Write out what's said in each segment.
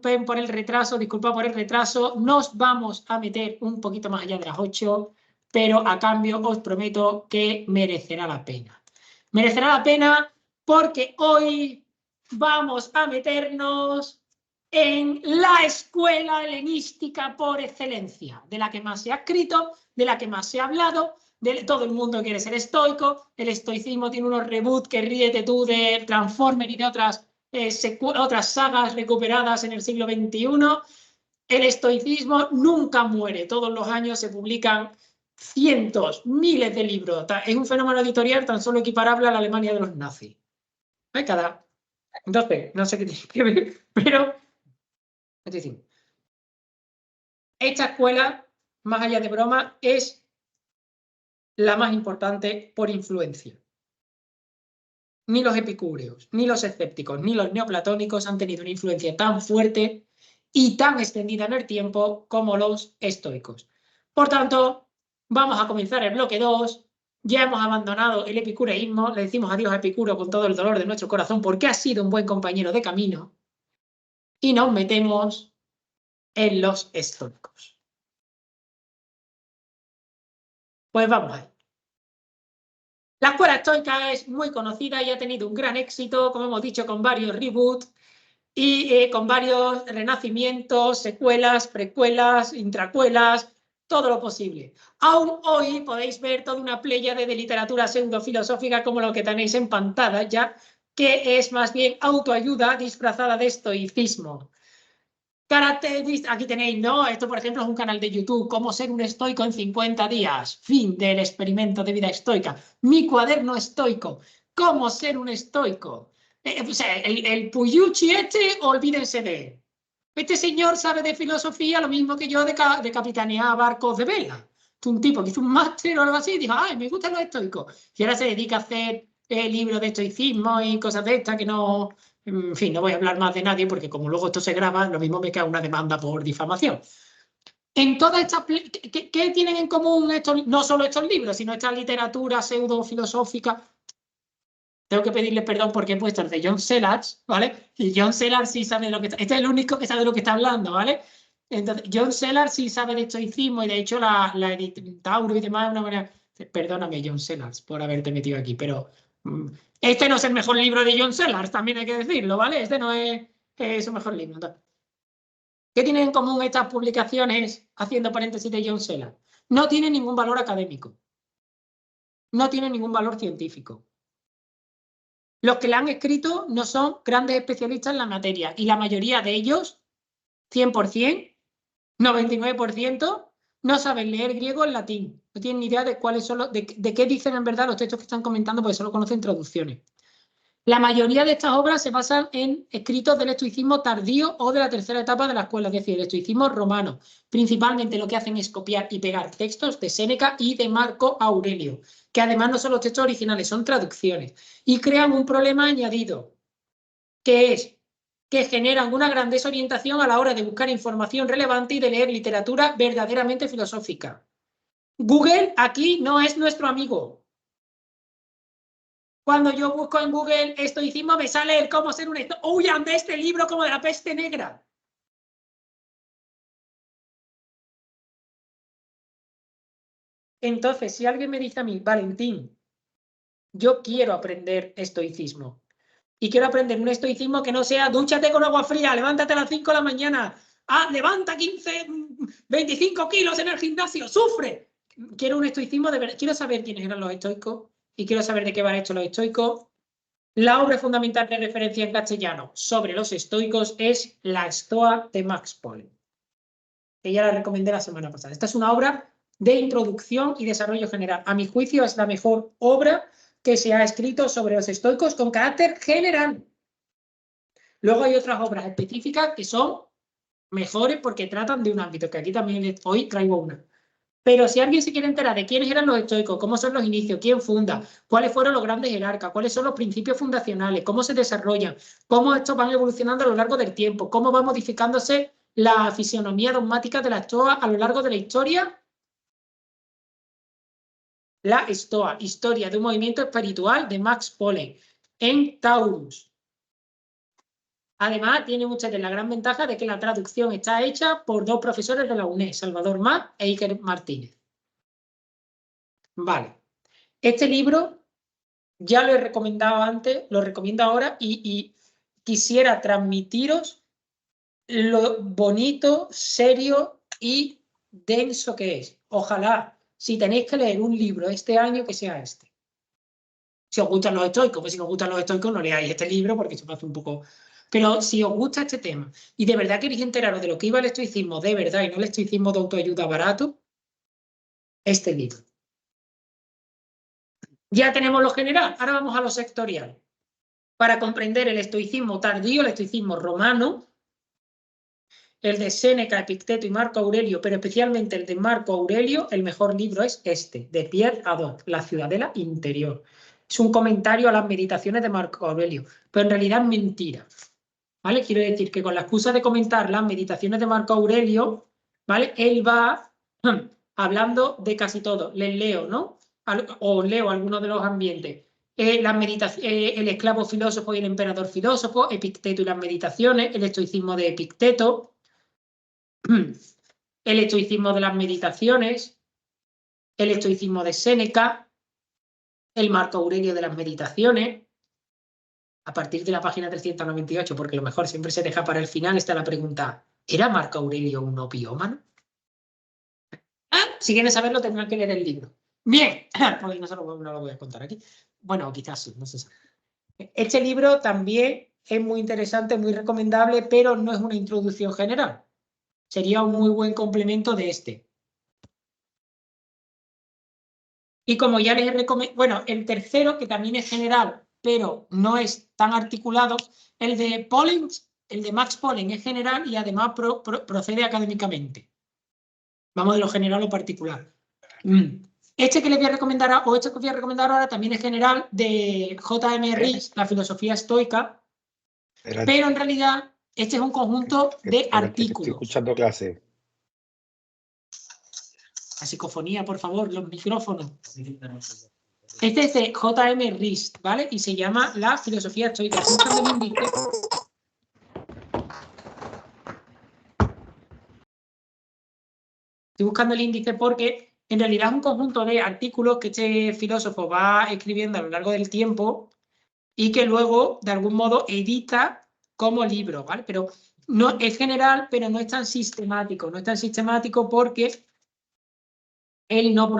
disculpen por el retraso, nos vamos a meter un poquito más allá de las 8, pero a cambio os prometo que merecerá la pena. Merecerá la pena porque hoy vamos a meternos en la escuela helenística por excelencia, de la que más se ha escrito, de la que más se ha hablado, todo el mundo quiere ser estoico, el estoicismo tiene unos reboots que ríete tú de Transformers y de otras sagas recuperadas en el siglo XXI. El estoicismo nunca muere, todos los años se publican cientos, miles de libros. Es un fenómeno editorial tan solo equiparable a la Alemania de los nazis. Entonces, no sé qué tiene que ver, pero es decir, esta escuela, más allá de broma, es la más importante por influencia. Ni los epicúreos, ni los escépticos, ni los neoplatónicos han tenido una influencia tan fuerte y tan extendida en el tiempo como los estoicos. Por tanto, vamos a comenzar el bloque 2. Ya hemos abandonado el epicureísmo, le decimos adiós a Epicuro con todo el dolor de nuestro corazón porque ha sido un buen compañero de camino y nos metemos en los estoicos. Pues vamos ahí. La escuela estoica es muy conocida y ha tenido un gran éxito, como hemos dicho, con varios reboots y con varios renacimientos, secuelas, precuelas, intracuelas, todo lo posible. Aún hoy podéis ver toda una pléyade de literatura pseudofilosófica como lo que tenéis en pantalla, ya que es más bien autoayuda disfrazada de estoicismo. Aquí tenéis, ¿no? Esto, por ejemplo, es un canal de YouTube, cómo ser un estoico en 50 días, fin del experimento de vida estoica. Mi cuaderno estoico, cómo ser un estoico. O sea, el Puyuchi olvídense de él. Este señor sabe de filosofía lo mismo que yo de capitanear barcos de vela. Un tipo que hizo un máster o algo así y dijo, ay, me gustan los estoicos. Y ahora se dedica a hacer libros de estoicismo y cosas de estas que no... En fin, no voy a hablar más de nadie porque como luego esto se graba, lo mismo me cae una demanda por difamación. En todas estas... ¿Qué tienen en común estos, no solo estos libros, sino esta literatura pseudo-filosófica? Tengo que pedirle perdón porque he puesto el de John Sellars, ¿vale? Y John Sellars sí sabe de lo que está... Este es el único que sabe de lo que está hablando, ¿vale? Entonces, John Sellars sí sabe de estoicismo y de hecho la Tauro y demás de una manera... Perdóname, John Sellars, por haberte metido aquí, pero... Este no es el mejor libro de John Sellars, también hay que decirlo, ¿vale? Este no es su mejor libro. Entonces, ¿qué tienen en común estas publicaciones, haciendo paréntesis de John Sellars? No tienen ningún valor académico. No tienen ningún valor científico. Los que la han escrito no son grandes especialistas en la materia y la mayoría de ellos, 100%, 99%, no saben leer griego en latín. No tienen ni idea de cuáles son de qué dicen en verdad los textos que están comentando porque solo conocen traducciones. La mayoría de estas obras se basan en escritos del estoicismo tardío o de la tercera etapa de la escuela, es decir, el estoicismo romano. Principalmente lo que hacen es copiar y pegar textos de Séneca y de Marco Aurelio, que además no son los textos originales, son traducciones, y crean un problema añadido, que es que generan una gran desorientación a la hora de buscar información relevante y de leer literatura verdaderamente filosófica. Google aquí no es nuestro amigo. Cuando yo busco en Google estoicismo, me sale el cómo ser un estoico. ¡Huyan de este libro como de la peste negra! Entonces, si alguien me dice a mí, Valentín, yo quiero aprender estoicismo y quiero aprender un estoicismo que no sea dúchate con agua fría, levántate a las 5 de la mañana, levanta 25 kilos en el gimnasio, sufre. Quiero un estoicismo de verdad. Quiero saber quiénes eran los estoicos y quiero saber de qué van hechos los estoicos. La obra fundamental de referencia en castellano sobre los estoicos es La Estoa de Max Polen, que ya la recomendé la semana pasada. Esta es una obra de introducción y desarrollo general. A mi juicio es la mejor obra que se ha escrito sobre los estoicos con carácter general. Luego hay otras obras específicas que son mejores porque tratan de un ámbito, que aquí también hoy traigo una. Pero si alguien se quiere enterar de quiénes eran los estoicos, cómo son los inicios, quién funda, cuáles fueron los grandes jerarcas, cuáles son los principios fundacionales, cómo se desarrollan, cómo estos van evolucionando a lo largo del tiempo, cómo va modificándose la fisionomía dogmática de la Estoa a lo largo de la historia. La Estoa, historia de un movimiento espiritual de Max Polen, en Taurus. Además, tiene ustedes la gran ventaja de que la traducción está hecha por 2 profesores de la UNED, Salvador Mas e Iker Martínez. Vale. Este libro ya lo he recomendado antes, lo recomiendo ahora y quisiera transmitiros lo bonito, serio y denso que es. Ojalá, si tenéis que leer un libro este año, que sea este. Si os gustan los estoicos, pues si os gustan los estoicos, no leáis este libro porque se me hace un poco... Pero si os gusta este tema y de verdad queréis enteraros de lo que iba el estoicismo de verdad y no el estoicismo de autoayuda barato, este libro. Ya tenemos lo general, ahora vamos a lo sectorial. Para comprender el estoicismo tardío, el estoicismo romano, el de Séneca, Epicteto y Marco Aurelio, pero especialmente el de Marco Aurelio, el mejor libro es este, de Pierre Hadot, La ciudadela interior. Es un comentario a las meditaciones de Marco Aurelio, pero en realidad es mentira. ¿Vale? Quiero decir que con la excusa de comentar las meditaciones de Marco Aurelio, ¿vale? Él va hablando de casi todo. Les leo, ¿no? O leo algunos de los ambientes. El esclavo filósofo y el emperador filósofo, Epicteto y las meditaciones, el estoicismo de Epicteto, el estoicismo de las meditaciones, el estoicismo de Séneca, el Marco Aurelio de las meditaciones. A partir de la página 398, porque lo mejor siempre se deja para el final, está la pregunta, ¿era Marco Aurelio un opiómano? Si quieren saberlo tendrán que leer el libro. Bien, porque no lo voy a contar aquí. Bueno, quizás sí, no se sabe. Este libro también es muy interesante, muy recomendable, pero no es una introducción general. Sería un muy buen complemento de este. Y como ya les he recomendado, bueno, el tercero, que también es general, pero no es tan articulado, el de Pollens, el de Max Pollen es general y además procede académicamente. Vamos de lo general a lo particular. Este que les voy a recomendar, o este que os voy a recomendar ahora, también es general de J.M. Ries, la filosofía estoica, pero en realidad este es un conjunto de artículos. Estoy escuchando clase. La psicofonía, por favor, los micrófonos. Este es de J.M. Ries, ¿vale? Y se llama La filosofía estoica. Estoy buscando el índice porque en realidad es un conjunto de artículos que este filósofo va escribiendo a lo largo del tiempo y que luego, de algún modo, edita como libro, ¿vale? Pero no es general, pero no es tan sistemático. No es tan sistemático porque él no...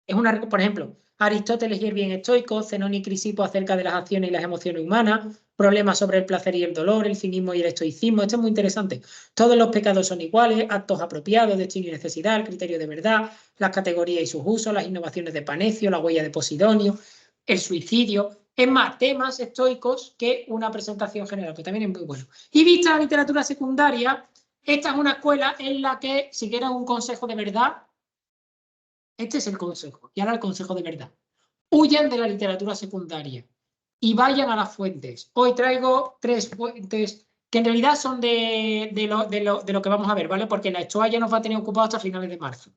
Es una, por ejemplo, Aristóteles y el bien estoico, Zenón y Crisipo acerca de las acciones y las emociones humanas, problemas sobre el placer y el dolor, el cinismo y el estoicismo. Esto es muy interesante. Todos los pecados son iguales, actos apropiados, destino y necesidad, el criterio de verdad, las categorías y sus usos, las innovaciones de Panecio, la huella de Posidonio, el suicidio. Es más, temas estoicos que una presentación general, que también es muy bueno. Y vista la literatura secundaria, esta es una escuela en la que, si quieren un consejo de verdad, este es el consejo, y ahora el consejo de verdad. Huyan de la literatura secundaria y vayan a las fuentes. Hoy traigo 3 fuentes que en realidad son de lo que vamos a ver, ¿vale? Porque la Estoa ya nos va a tener ocupado hasta finales de marzo.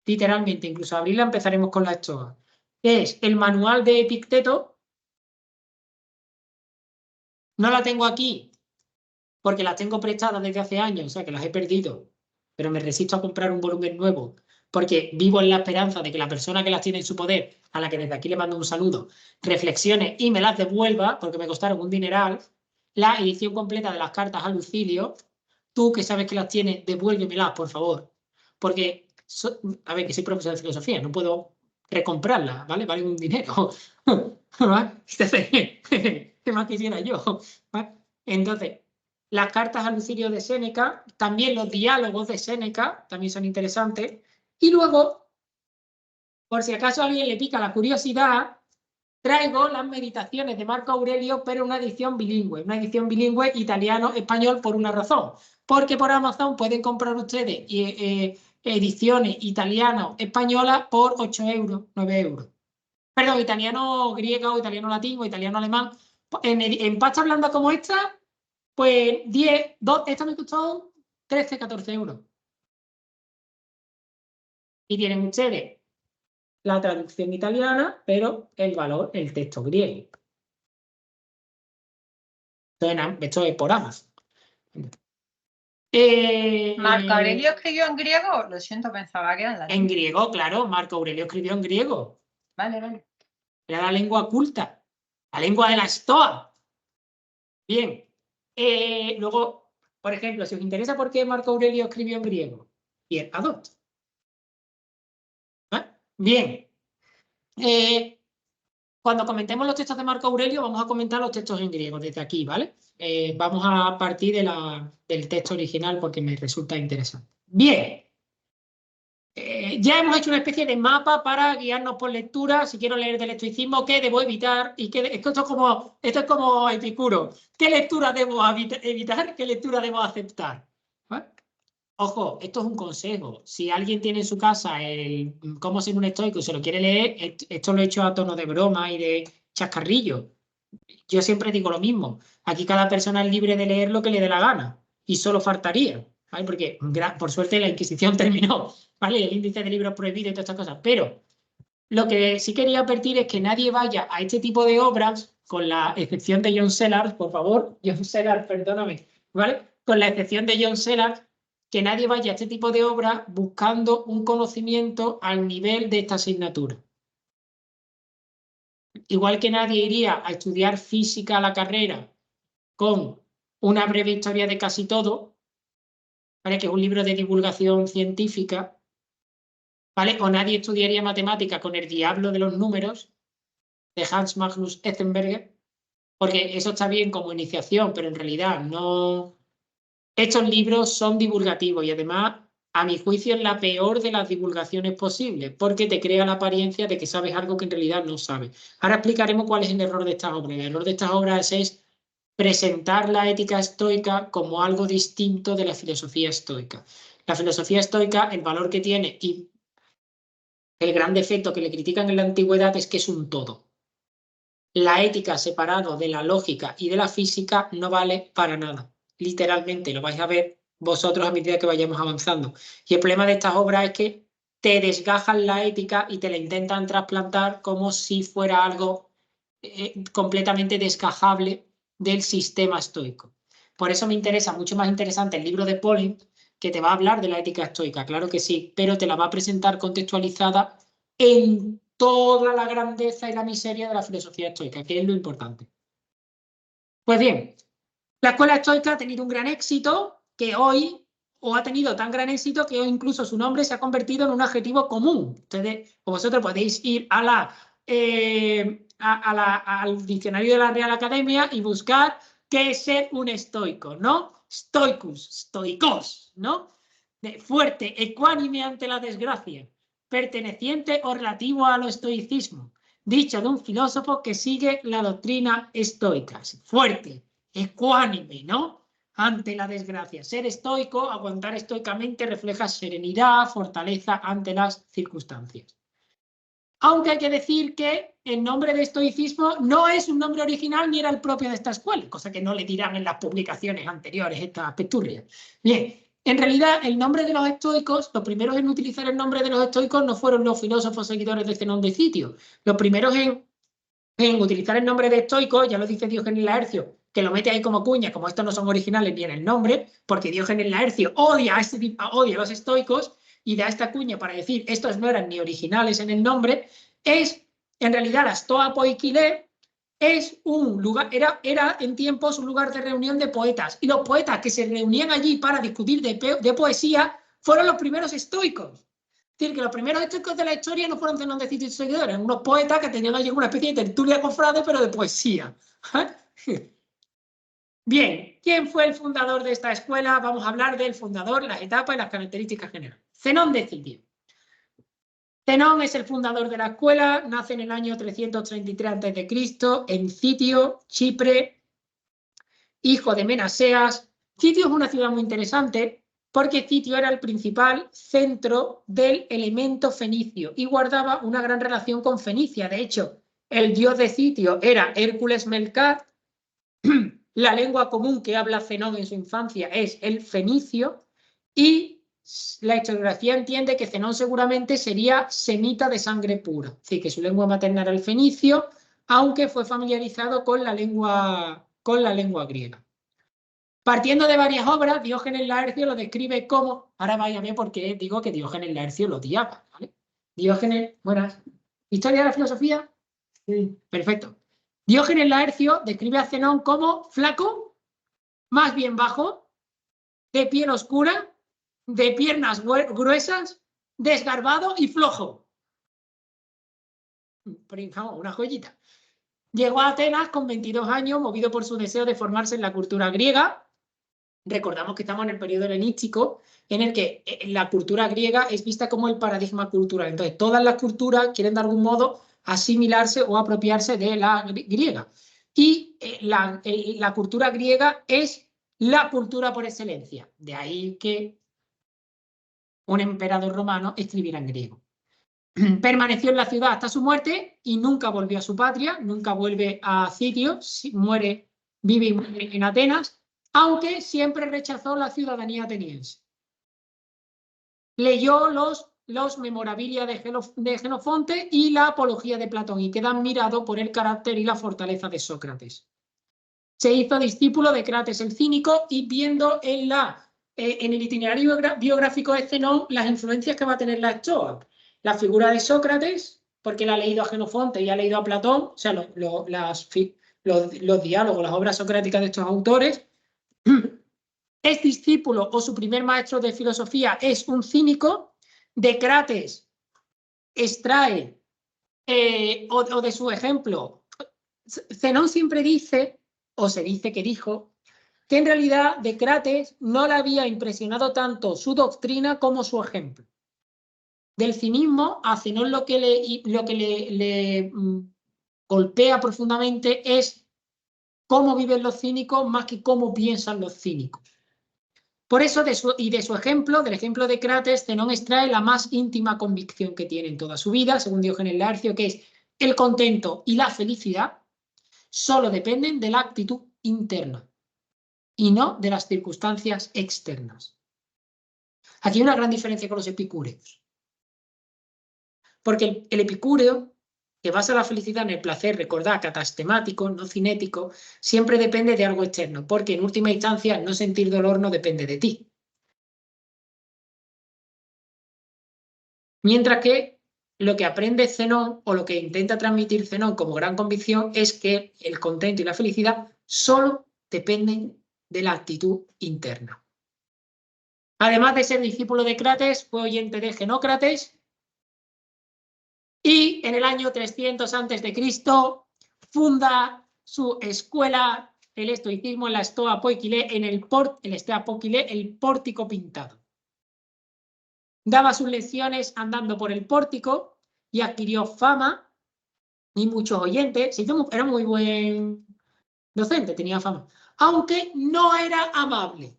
Literalmente, incluso abril la empezaremos con la Estoa. Es el manual de Epicteto. No la tengo aquí porque las tengo prestadas desde hace años, o sea que las he perdido, pero me resisto a comprar un volumen nuevo porque vivo en la esperanza de que la persona que las tiene en su poder, a la que desde aquí le mando un saludo, reflexione y me las devuelva, porque me costaron un dineral, la edición completa de las cartas a Lucilio. Tú que sabes que las tienes, devuélvemelas, por favor, porque, a ver, que soy profesor de filosofía, no puedo recomprarlas, ¿vale? Vale un dinero. ¿Qué más quisiera yo? ¿Vale? Entonces, las cartas a Lucilio de Séneca, también los diálogos de Séneca, también son interesantes. Y luego, por si acaso a alguien le pica la curiosidad, traigo las meditaciones de Marco Aurelio, pero una edición bilingüe italiano-español por una razón. Porque por Amazon pueden comprar ustedes ediciones italiano-españolas por 8 euros, 9 euros. Perdón, italiano griego, italiano latín o italiano alemán. En pasta blanda como esta, pues 10, esta me costó 13, 14 euros. Y tienen ustedes la traducción italiana, pero el valor, el texto griego. Esto es por Amazon. ¿Marco Aurelio escribió en griego? Lo siento, pensaba que era en latín. En griego, claro, Marco Aurelio escribió en griego. Vale. Era la lengua culta, la lengua de la estoa. Bien. Luego, por ejemplo, si os interesa por qué Marco Aurelio escribió en griego, bien, adopto. Bien. Cuando comentemos los textos de Marco Aurelio, vamos a comentar los textos en griego desde aquí, ¿vale? Vamos a partir del texto original porque me resulta interesante. Bien. Ya hemos hecho una especie de mapa para guiarnos por lectura. Si quiero leer del estoicismo, ¿qué debo evitar? Esto es como Epicuro. ¿Qué lectura debo evitar? ¿Qué lectura debo aceptar? ¿Vale? Ojo, esto es un consejo. Si alguien tiene en su casa el cómo ser un estoico y se lo quiere leer, esto lo he hecho a tono de broma y de chascarrillo. Yo siempre digo lo mismo. Aquí cada persona es libre de leer lo que le dé la gana. Y solo faltaría, ¿vale? Porque por suerte la Inquisición terminó, ¿vale? El índice de libros prohibidos y todas estas cosas. Pero lo que sí quería advertir es que nadie vaya a este tipo de obras, con la excepción de John Sellars, por favor, John Sellars, perdóname, ¿vale? Con la excepción de John Sellars, que nadie vaya a este tipo de obras buscando un conocimiento al nivel de esta asignatura. Igual que nadie iría a estudiar física a la carrera con una breve historia de casi todo, ¿vale? Que es un libro de divulgación científica, ¿vale? O nadie estudiaría matemática con el diablo de los números de Hans Magnus Enzensberger, porque eso está bien como iniciación, pero en realidad no. Estos libros son divulgativos y además, a mi juicio, es la peor de las divulgaciones posibles, porque te crea la apariencia de que sabes algo que en realidad no sabes. Ahora explicaremos cuál es el error de estas obras. El error de estas obras es presentar la ética estoica como algo distinto de la filosofía estoica. La filosofía estoica, el valor que tiene y el gran defecto que le critican en la antigüedad es que es un todo. La ética separado de la lógica y de la física no vale para nada. Literalmente, lo vais a ver vosotros a medida que vayamos avanzando. Y el problema de estas obras es que te desgajan la ética y te la intentan trasplantar como si fuera algo completamente desgajable del sistema estoico. Por eso me interesa, mucho más interesante el libro de Polin, que te va a hablar de la ética estoica, claro que sí, pero te la va a presentar contextualizada en toda la grandeza y la miseria de la filosofía estoica, que es lo importante. Pues bien, la escuela estoica ha tenido un gran éxito que hoy, o ha tenido tan gran éxito que hoy incluso su nombre se ha convertido en un adjetivo común. Ustedes, vosotros podéis ir al diccionario de la Real Academia y buscar qué es ser un estoico, ¿no? Stoicus, stoicos, ¿no? Fuerte, ecuánime ante la desgracia, perteneciente o relativo al estoicismo, dicho de un filósofo que sigue la doctrina estoica. Fuerte, ecuánime, ¿no? Ante la desgracia. Ser estoico, aguantar estoicamente, refleja serenidad, fortaleza ante las circunstancias. Aunque hay que decir que el nombre de estoicismo no es un nombre original ni era el propio de esta escuela, cosa que no le dirán en las publicaciones anteriores estas peturrias. Bien, en realidad el nombre de los estoicos, los primeros en utilizar el nombre de los estoicos no fueron los filósofos seguidores de Zenón de Citio. Los primeros en utilizar el nombre de estoico, ya lo dice Diógenes Laercio, que lo mete ahí como cuña, como estos no son originales ni en el nombre, porque Diógenes Laercio odia a los estoicos y da esta cuña para decir estos no eran ni originales en el nombre, es en realidad la Stoa Poikile, es un lugar, era en tiempos un lugar de reunión de poetas, y los poetas que se reunían allí para discutir de poesía fueron los primeros estoicos. Es decir, que los primeros estoicos de la historia no fueron Zenón de Citio y seguidores, eran unos poetas que tenían allí una especie de tertulia cofrade, pero de poesía. Bien, ¿quién fue el fundador de esta escuela? Vamos a hablar del fundador, las etapas y las características generales. Zenón de Citio. Zenón es el fundador de la escuela, nace en el año 333 a.C. en Citio, Chipre, hijo de Menaseas. Citio es una ciudad muy interesante porque Citio era el principal centro del elemento fenicio y guardaba una gran relación con Fenicia. De hecho, el dios de Citio era Hércules Melcar. La lengua común que habla Zenón en su infancia es el fenicio y la historiografía entiende que Zenón seguramente sería semita de sangre pura, es decir, que su lengua materna era el fenicio, aunque fue familiarizado con la lengua con la lengua griega. Partiendo de varias obras, Diógenes Laercio lo describe como... Ahora vaya a ver por qué digo que Diógenes Laercio lo odiaba, ¿vale? Diógenes, buenas. ¿Historia de la filosofía? Sí. Perfecto. Diógenes Laercio describe a Zenón como flaco, más bien bajo, de piel oscura, de piernas gruesas, desgarbado y flojo. Una joyita. Llegó a Atenas con 22 años, movido por su deseo de formarse en la cultura griega. Recordamos que estamos en el periodo helenístico, en el que la cultura griega es vista como el paradigma cultural. Entonces, todas las culturas quieren de algún modo asimilarse o apropiarse de la griega. Y la cultura griega es la cultura por excelencia. De ahí que un emperador romano escribiera en griego. Permaneció en la ciudad hasta su muerte y nunca volvió a su patria, nunca vuelve a Citio, vive y muere en Atenas, aunque siempre rechazó la ciudadanía ateniense. Leyó los Memorabilia de Jenofonte y la Apología de Platón y queda admirado por el carácter y la fortaleza de Sócrates. Se hizo discípulo de Crates el Cínico y viendo en el itinerario biográfico de Zenón las influencias que va a tener la Estoa. La figura de Sócrates, porque él ha leído a Jenofonte y ha leído a Platón, o sea, los diálogos, las obras socráticas de estos autores. Es discípulo o su primer maestro de filosofía es un cínico. De Crates extrae, o de su ejemplo, Zenón siempre dice, o se dice que dijo, que en realidad de Crates no le había impresionado tanto su doctrina como su ejemplo. Del cinismo a Zenón lo que le golpea profundamente es cómo viven los cínicos más que cómo piensan los cínicos. Por eso, de su ejemplo, del ejemplo de Crates, Zenón extrae la más íntima convicción que tiene en toda su vida, según Diógenes Laercio, que es el contento y la felicidad solo dependen de la actitud interna y no de las circunstancias externas. Aquí hay una gran diferencia con los epicúreos. Porque el epicúreo, que basa la felicidad en el placer, recordad, catastemático, no cinético, siempre depende de algo externo, porque en última instancia no sentir dolor no depende de ti. Mientras que lo que aprende Zenón, o lo que intenta transmitir Zenón como gran convicción, es que el contento y la felicidad solo dependen de la actitud interna. Además de ser discípulo de Crates, fue oyente de Genócrates y en el año 300 a.C. funda su escuela, el estoicismo, en la Stoa Poikile, el pórtico pintado. Daba sus lecciones andando por el pórtico y adquirió fama y muchos oyentes. Era muy buen docente, tenía fama. Aunque no era amable.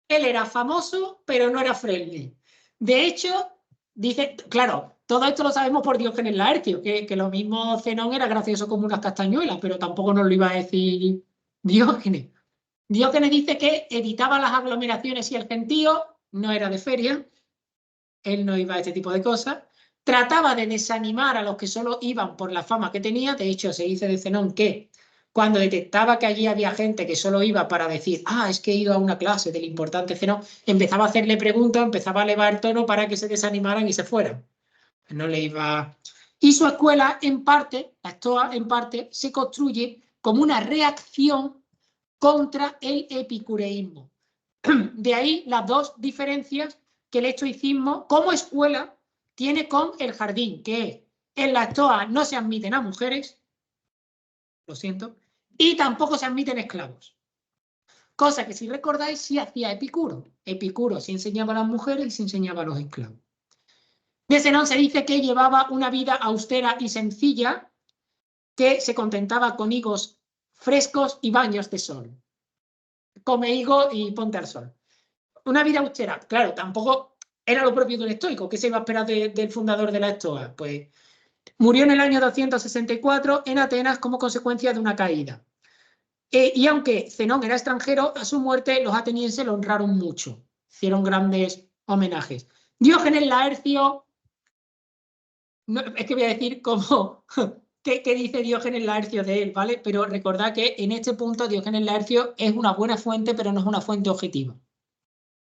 Él era famoso, pero no era friendly. De hecho, dice, claro, todo esto lo sabemos por Diógenes Laercio, que lo mismo Zenón era gracioso como unas castañuelas, pero tampoco nos lo iba a decir Diógenes. Diógenes dice que evitaba las aglomeraciones y el gentío, no era de feria, él no iba a este tipo de cosas. Trataba de desanimar a los que solo iban por la fama que tenía. De hecho, se dice de Zenón que cuando detectaba que allí había gente que solo iba para decir, es que he ido a una clase del importante Zenón, empezaba a hacerle preguntas, empezaba a elevar el tono para que se desanimaran y se fueran. No le iba... Y su escuela, en parte, la Stoa, en parte, se construye como una reacción contra el epicureísmo. De ahí las dos diferencias que el estoicismo como escuela tiene con el jardín, que en la Stoa no se admiten a mujeres, lo siento, y tampoco se admiten esclavos. Cosa que, si recordáis, sí hacía Epicuro. Epicuro sí enseñaba a las mujeres y sí enseñaba a los esclavos. De Zenón se dice que llevaba una vida austera y sencilla, que se contentaba con higos frescos y baños de sol. Come higo y ponte al sol. Una vida austera, claro, tampoco era lo propio de un estoico. ¿Qué se iba a esperar del fundador de la Stoa? Pues murió en el año 264 en Atenas como consecuencia de una caída. Y aunque Zenón era extranjero, a su muerte los atenienses lo honraron mucho. Hicieron grandes homenajes. Diógenes Laercio, es que voy a decir como qué dice Diógenes Laercio de él, ¿vale? Pero recordad que en este punto Diógenes Laercio es una buena fuente, pero no es una fuente objetiva.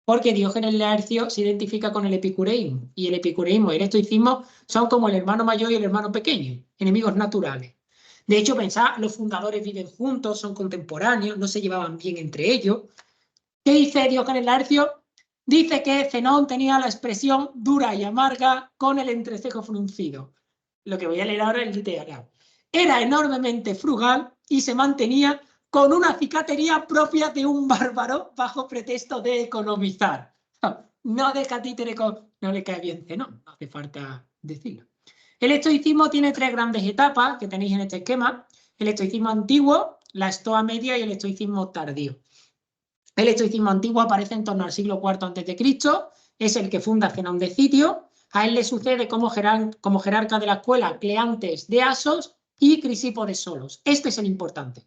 Porque Diógenes Laercio se identifica con el epicureísmo. Y el epicureísmo y el estoicismo son como el hermano mayor y el hermano pequeño, enemigos naturales. De hecho, pensad, los fundadores viven juntos, son contemporáneos, no se llevaban bien entre ellos. ¿Qué dice Diógenes Laercio? Dice que Zenón tenía la expresión dura y amarga con el entrecejo fruncido. Lo que voy a leer ahora es literal. Era enormemente frugal y se mantenía con una cicatería propia de un bárbaro bajo pretexto de economizar. No deja títere con... No le cae bien Zenón, no hace falta decirlo. El estoicismo tiene tres grandes etapas que tenéis en este esquema. El estoicismo antiguo, la estoa media y el estoicismo tardío. El estoicismo antiguo aparece en torno al siglo IV a.C., es el que funda Zenón de Citio. A él le sucede como jerarca de la escuela Cleantes de Asos y Crisipo de Solos. Este es el importante.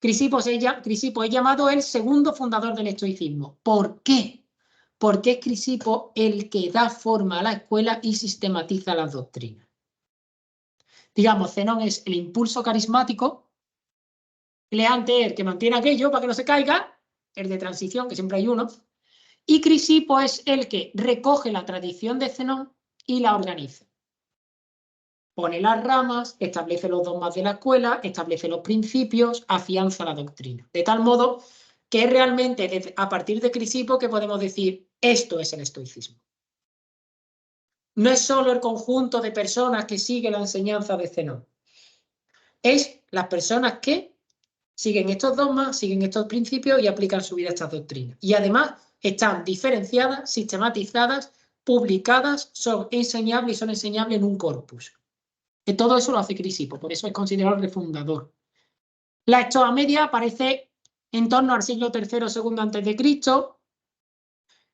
Crisipo es llamado el segundo fundador del estoicismo. ¿Por qué? Porque es Crisipo el que da forma a la escuela y sistematiza las doctrinas. Digamos, Zenón es el impulso carismático, Cleante es el que mantiene aquello para que no se caiga, el de transición, que siempre hay uno, y Crisipo es el que recoge la tradición de Zenón y la organiza. Pone las ramas, establece los dogmas de la escuela, establece los principios, afianza la doctrina. De tal modo que es realmente a partir de Crisipo que podemos decir esto es el estoicismo. No es solo el conjunto de personas que siguen la enseñanza de Zenón. Es las personas que siguen estos dogmas, siguen estos principios y aplican su vida a estas doctrinas. Y además están diferenciadas, sistematizadas, publicadas, son enseñables y son enseñables en un corpus. Que todo eso lo hace Crisipo, por eso es considerado el refundador. La Estoa Media aparece en torno al siglo III o II a.C.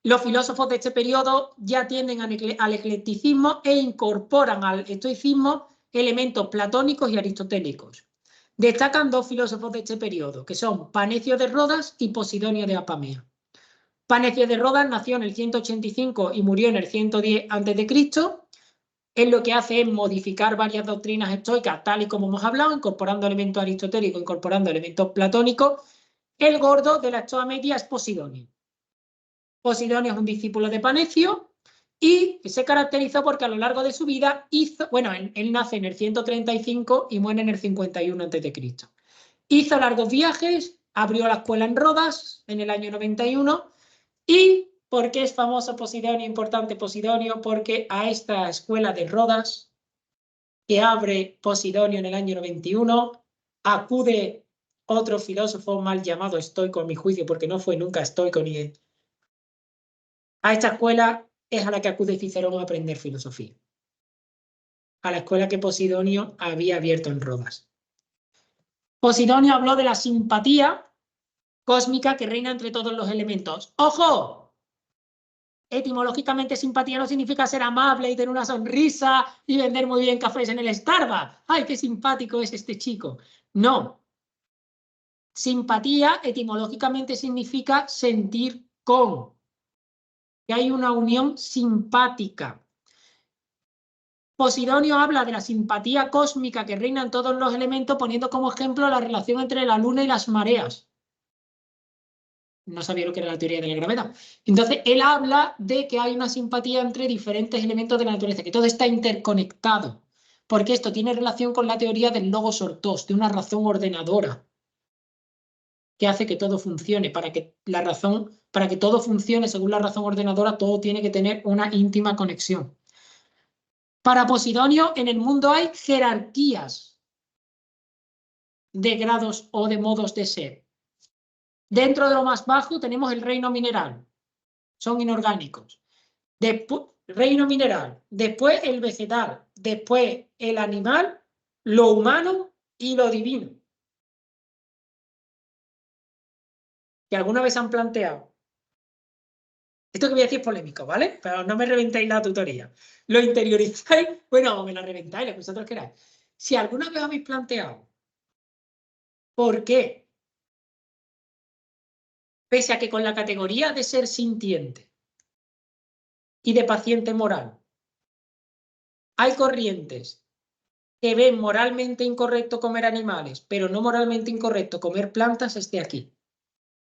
Los filósofos de este periodo ya tienden al eclecticismo e incorporan al estoicismo elementos platónicos y aristotélicos. Destacan dos filósofos de este periodo, que son Panecio de Rodas y Posidonio de Apamea. Panecio de Rodas nació en el 185 y murió en el 110 a.C. Él lo que hace es modificar varias doctrinas estoicas, tal y como hemos hablado, incorporando elementos aristotélicos, incorporando elementos platónicos. El gordo de la Estoa Media es Posidonio. Posidonio es un discípulo de Panecio y se caracterizó porque a lo largo de su vida hizo, bueno, él nace en el 135 y muere en el 51 a.C. Hizo largos viajes, abrió la escuela en Rodas en el año 91 y ¿por qué es famoso Posidonio, importante Posidonio? Porque a esta escuela de Rodas que abre Posidonio en el año 91 acude otro filósofo mal llamado estoico a mi juicio, porque no fue nunca estoico ni... A esta escuela es a la que acude Cicerón a aprender filosofía. A la escuela que Posidonio había abierto en Rodas. Posidonio habló de la simpatía cósmica que reina entre todos los elementos. ¡Ojo! Etimológicamente simpatía no significa ser amable y tener una sonrisa y vender muy bien cafés en el Starbucks. ¡Ay, qué simpático es este chico! No. Simpatía etimológicamente significa sentir con. Que hay una unión simpática. Posidonio habla de la simpatía cósmica que reina en todos los elementos, poniendo como ejemplo la relación entre la luna y las mareas. No sabía lo que era la teoría de la gravedad. Entonces, él habla de que hay una simpatía entre diferentes elementos de la naturaleza, que todo está interconectado, porque esto tiene relación con la teoría del logos ortos, de una razón ordenadora, que hace que todo funcione. Para que todo funcione según la razón ordenadora, todo tiene que tener una íntima conexión. Para Posidonio, en el mundo hay jerarquías de grados o de modos de ser. Dentro de lo más bajo tenemos el reino mineral. Son inorgánicos. Después, reino mineral. Después el vegetal. Después el animal, lo humano y lo divino. Que alguna vez han planteado. Esto que voy a decir es polémico, ¿vale? Pero no me reventáis la tutoría. Lo interiorizáis, bueno, me la reventáis, lo que vosotros queráis. Si alguna vez habéis planteado por qué, pese a que con la categoría de ser sintiente y de paciente moral hay corrientes que ve moralmente incorrecto comer animales, pero no moralmente incorrecto comer plantas, esté aquí.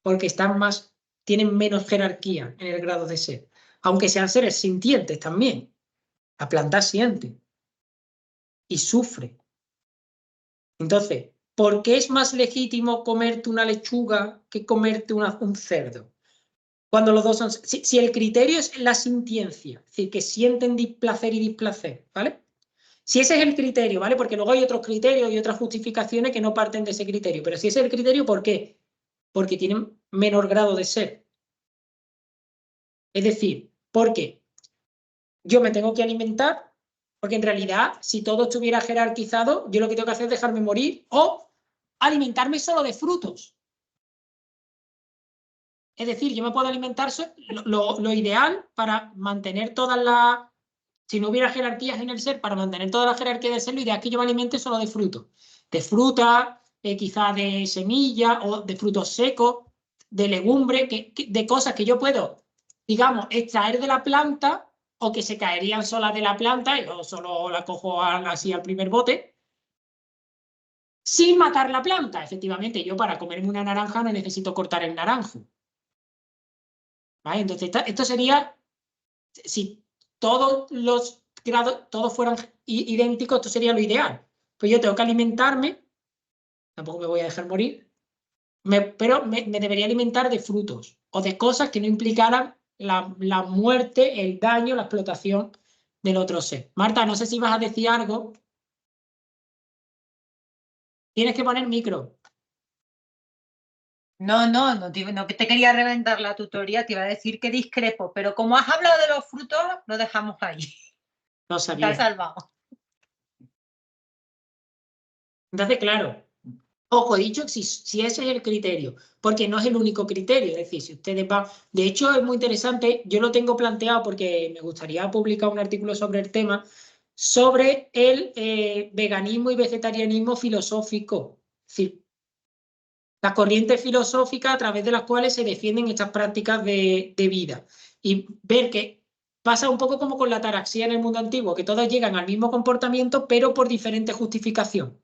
Porque tienen menos jerarquía en el grado de ser. Aunque sean seres sintientes también. La planta siente y sufre. Entonces, ¿por qué es más legítimo comerte una lechuga que comerte un cerdo? Cuando los dos son... Si el criterio es la sintiencia, es decir, que sienten displacer y displacer, ¿vale? Si ese es el criterio, ¿vale? Porque luego hay otros criterios y otras justificaciones que no parten de ese criterio. Pero si ese es el criterio, ¿por qué? Porque tienen menor grado de ser. Es decir, porque yo me tengo que alimentar, porque en realidad, si todo estuviera jerarquizado, yo lo que tengo que hacer es dejarme morir o alimentarme solo de frutos. Es decir, yo me puedo alimentar, lo ideal para mantener todas las... Si no hubiera jerarquías en el ser, para mantener toda la jerarquía del ser, lo ideal es que yo me alimente solo de frutos. De fruta, quizá de semilla o de frutos secos, de legumbre, de cosas que yo puedo, digamos, extraer de la planta o que se caerían solas de la planta y yo solo la cojo así al primer bote, sin matar la planta. Efectivamente, yo para comerme una naranja no necesito cortar el naranjo. ¿Vale? Entonces, esto sería, si todos los grados, todos fueran idénticos, esto sería lo ideal. Pues yo tengo que alimentarme, tampoco me voy a dejar morir, pero me debería alimentar de frutos o de cosas que no implicaran la muerte, el daño, la explotación del otro ser. Marta, no sé si vas a decir algo. Tienes que poner micro. No te quería reventar la tutoría, te iba a decir que discrepo, pero como has hablado de los frutos, lo dejamos ahí. No Te sabía. has salvado. Entonces, claro, ojo, he dicho si ese es el criterio, porque no es el único criterio. Es decir, si ustedes van... De hecho, es muy interesante, yo lo tengo planteado porque me gustaría publicar un artículo sobre el tema, sobre el veganismo y vegetarianismo filosófico. Es decir, las corrientes filosóficas a través de las cuales se defienden estas prácticas de vida. Y ver que pasa un poco como con la ataraxia en el mundo antiguo, que todas llegan al mismo comportamiento, pero por diferente justificación.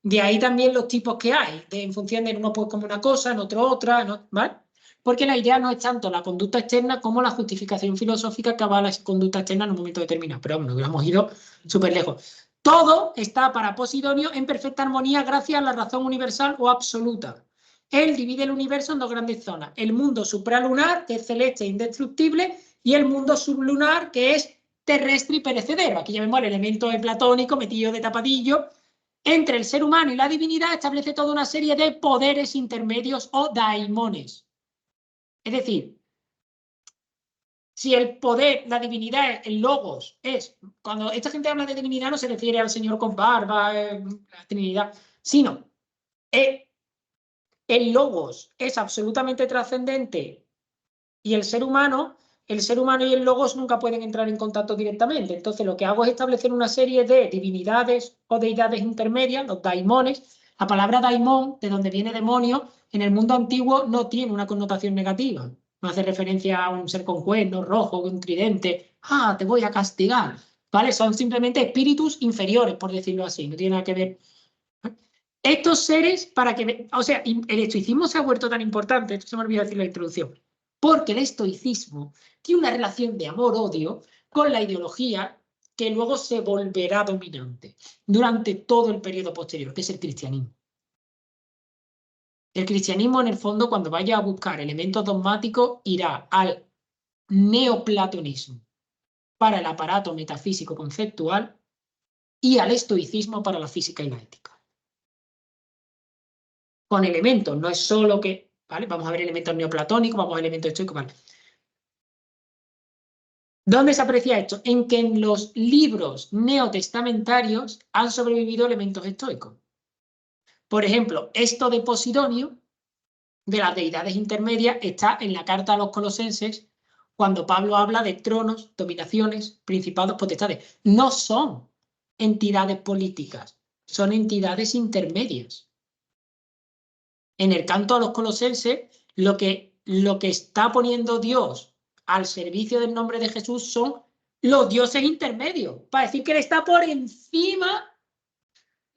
De ahí también los tipos que hay, en función de uno pues como una cosa, en otro otra, ¿no? ¿Vale? Porque la idea no es tanto la conducta externa como la justificación filosófica que avala esa conducta externa en un momento determinado. Pero bueno, hubiéramos ido súper lejos. Todo está para Posidonio en perfecta armonía gracias a la razón universal o absoluta. Él divide el universo en dos grandes zonas. El mundo supralunar, que es celeste e indestructible, y el mundo sublunar, que es terrestre y perecedero. Aquí ya vemos el elemento platónico metido de tapadillo. Entre el ser humano y la divinidad establece toda una serie de poderes intermedios o daimones. Es decir, si el poder, la divinidad, el logos, cuando esta gente habla de divinidad no se refiere al Señor con barba, la Trinidad, sino el logos es absolutamente trascendente y el ser humano y el logos nunca pueden entrar en contacto directamente. Entonces lo que hago es establecer una serie de divinidades o deidades intermedias, los daimones. La palabra daimón, de donde viene demonio, en el mundo antiguo no tiene una connotación negativa. No hace referencia a un ser con cuernos, rojo, con un tridente. Ah, te voy a castigar. ¿Vale? Son simplemente espíritus inferiores, por decirlo así. No tiene nada que ver. Estos seres, para que... O sea, el estoicismo se ha vuelto tan importante, esto se me olvidó decir en la introducción, porque el estoicismo tiene una relación de amor-odio con la ideología que luego se volverá dominante durante todo el periodo posterior, que es el cristianismo. El cristianismo, en el fondo, cuando vaya a buscar elementos dogmáticos, irá al neoplatonismo para el aparato metafísico conceptual y al estoicismo para la física y la ética. Con elementos, no es solo que, ¿vale? Vamos a ver elementos neoplatónicos, vamos a ver elementos estoicos, ¿vale? ¿Dónde se aprecia esto? En que en los libros neotestamentarios han sobrevivido elementos estoicos. Por ejemplo, esto de Posidonio, de las deidades intermedias, está en la carta a los colosenses, cuando Pablo habla de tronos, dominaciones, principados, potestades. No son entidades políticas, son entidades intermedias. En el canto a los colosenses, lo que está poniendo Dios al servicio del nombre de Jesús son los dioses intermedios, para decir que Él está por encima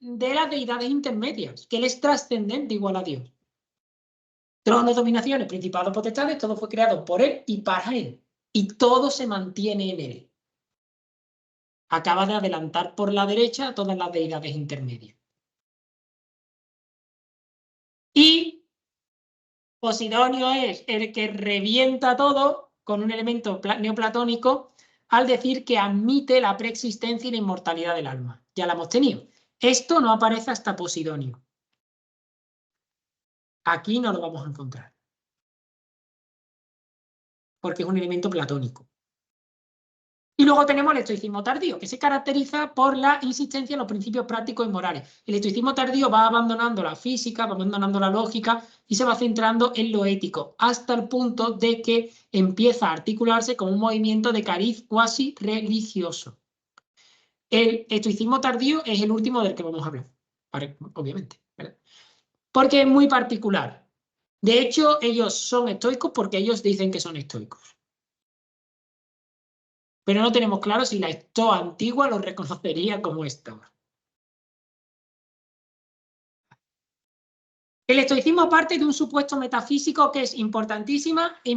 de las deidades intermedias, que él es trascendente igual a Dios. Tronos, dominaciones, principados, potestades, todo fue creado por él y para él. Y todo se mantiene en él. Acaba de adelantar por la derecha a todas las deidades intermedias. Y Posidonio es el que revienta todo con un elemento neoplatónico al decir que admite la preexistencia y la inmortalidad del alma. Ya la hemos tenido. Esto no aparece hasta Posidonio. Aquí no lo vamos a encontrar. Porque es un elemento platónico. Y luego tenemos el estoicismo tardío, que se caracteriza por la insistencia en los principios prácticos y morales. El estoicismo tardío va abandonando la física, va abandonando la lógica y se va centrando en lo ético, hasta el punto de que empieza a articularse como un movimiento de cariz cuasi religioso. El estoicismo tardío es el último del que vamos a hablar, obviamente, ¿verdad? Porque es muy particular. De hecho, ellos son estoicos porque ellos dicen que son estoicos. Pero no tenemos claro si la Estoa antigua lo reconocería como Estoa. El estoicismo parte de un supuesto metafísico que es importantísimo, y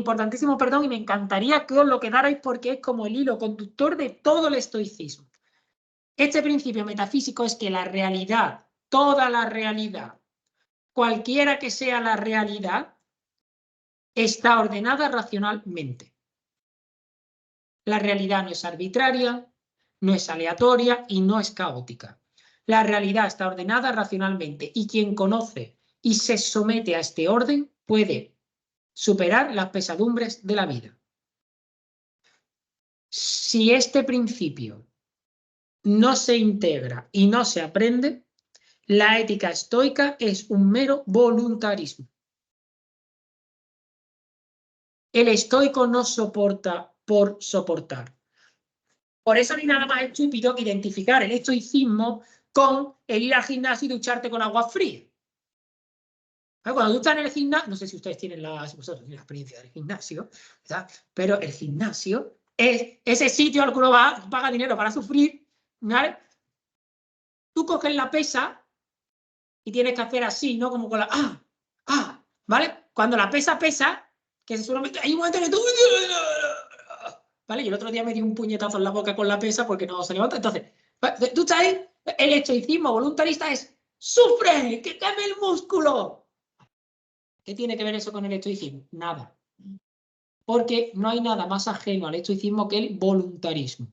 me encantaría que os lo quedarais porque es como el hilo conductor de todo el estoicismo. Este principio metafísico es que la realidad, toda la realidad, cualquiera que sea la realidad, está ordenada racionalmente. La realidad no es arbitraria, no es aleatoria y no es caótica. La realidad está ordenada racionalmente y quien conoce y se somete a este orden puede superar las pesadumbres de la vida. Si este principio no se integra y no se aprende, la ética estoica es un mero voluntarismo. El estoico no soporta por soportar. Por eso no hay nada más estúpido que identificar el estoicismo con el ir al gimnasio y ducharte con agua fría. Cuando tú estás en el gimnasio, no sé si ustedes tienen la experiencia del gimnasio, ¿verdad? Pero el gimnasio es ese sitio al que uno va, paga dinero para sufrir, ¿vale? Tú coges la pesa y tienes que hacer así, ¿no? Como con la... ¿vale? Cuando la pesa, que se suele... Hay un momento que tú... ¿Vale? Y el otro día me di un puñetazo en la boca con la pesa porque no se levanta. Entonces, tú estás ahí, el estoicismo voluntarista es ¡sufre! ¡Que queme el músculo! ¿Qué tiene que ver eso con el estoicismo? Nada. Porque no hay nada más ajeno al estoicismo que el voluntarismo.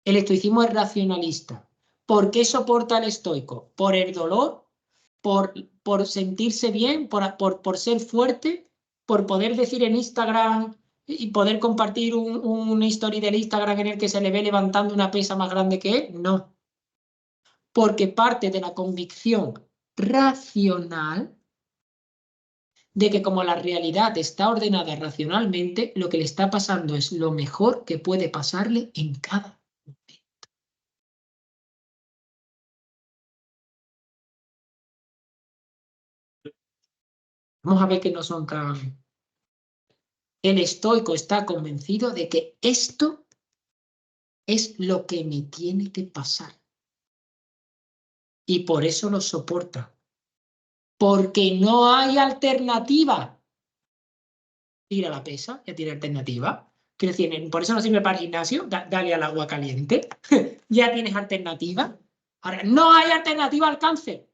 El estoicismo es racionalista. ¿Por qué soporta el estoico? Por el dolor, por sentirse bien, por ser fuerte, por poder decir en Instagram y poder compartir una story del Instagram en el que se le ve levantando una pesa más grande que él. No. Porque parte de la convicción racional de que como la realidad está ordenada racionalmente, lo que le está pasando es lo mejor que puede pasarle en cada momento. Vamos a ver que no son cada... El estoico está convencido de que esto es lo que me tiene que pasar. Y por eso lo soporta. Porque no hay alternativa. Tira la pesa, ya tiene alternativa. Quiero decir, por eso no sirve para el gimnasio, dale al agua caliente. Ya tienes alternativa. Ahora, no hay alternativa al cáncer.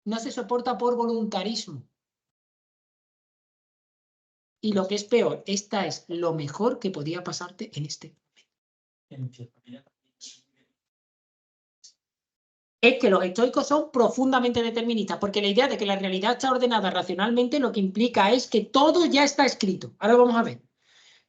No se soporta por voluntarismo. Y lo que es peor, esta es lo mejor que podía pasarte en este momento. Es que los estoicos son profundamente deterministas, porque la idea de que la realidad está ordenada racionalmente lo que implica es que todo ya está escrito. Ahora vamos a ver.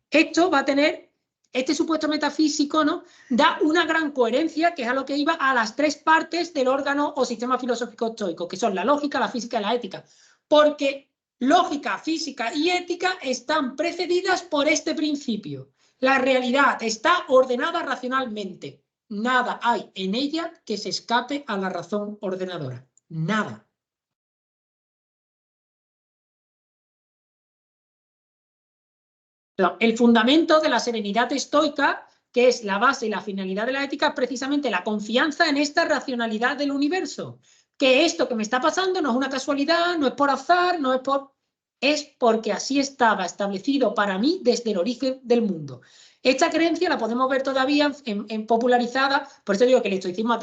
Esto va a tener, este supuesto metafísico, ¿no? Da una gran coherencia, que es a lo que iba, a las tres partes del órgano o sistema filosófico estoico, que son la lógica, la física y la ética. Porque lógica, física y ética están precedidas por este principio. La realidad está ordenada racionalmente. Nada hay en ella que se escape a la razón ordenadora. Nada. El fundamento de la serenidad estoica, que es la base y la finalidad de la ética, es precisamente la confianza en esta racionalidad del universo. Que esto que me está pasando no es una casualidad, no es por azar, no es por... Es porque así estaba establecido para mí desde el origen del mundo. Esta creencia la podemos ver todavía en popularizada, por eso digo que el estoicismo ha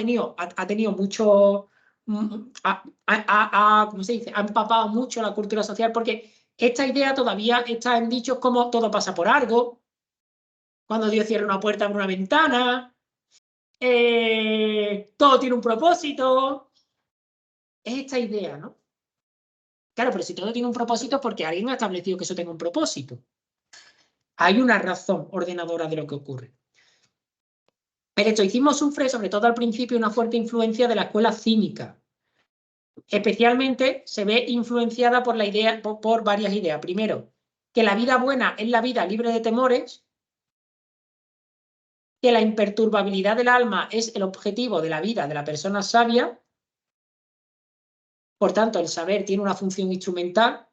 tenido mucho... ¿cómo se dice? Ha empapado mucho la cultura social, porque esta idea todavía está en dichos como todo pasa por algo, cuando Dios cierra una puerta, abre una ventana, todo tiene un propósito. Es esta idea, ¿no? Claro, pero si todo tiene un propósito, porque alguien ha establecido que eso tenga un propósito. Hay una razón ordenadora de lo que ocurre. El estoicismo sufre, sobre todo al principio, una fuerte influencia de la escuela cínica. Especialmente se ve influenciada por la idea, por varias ideas. Primero, que la vida buena es la vida libre de temores, que la imperturbabilidad del alma es el objetivo de la vida de la persona sabia. Por tanto, el saber tiene una función instrumental,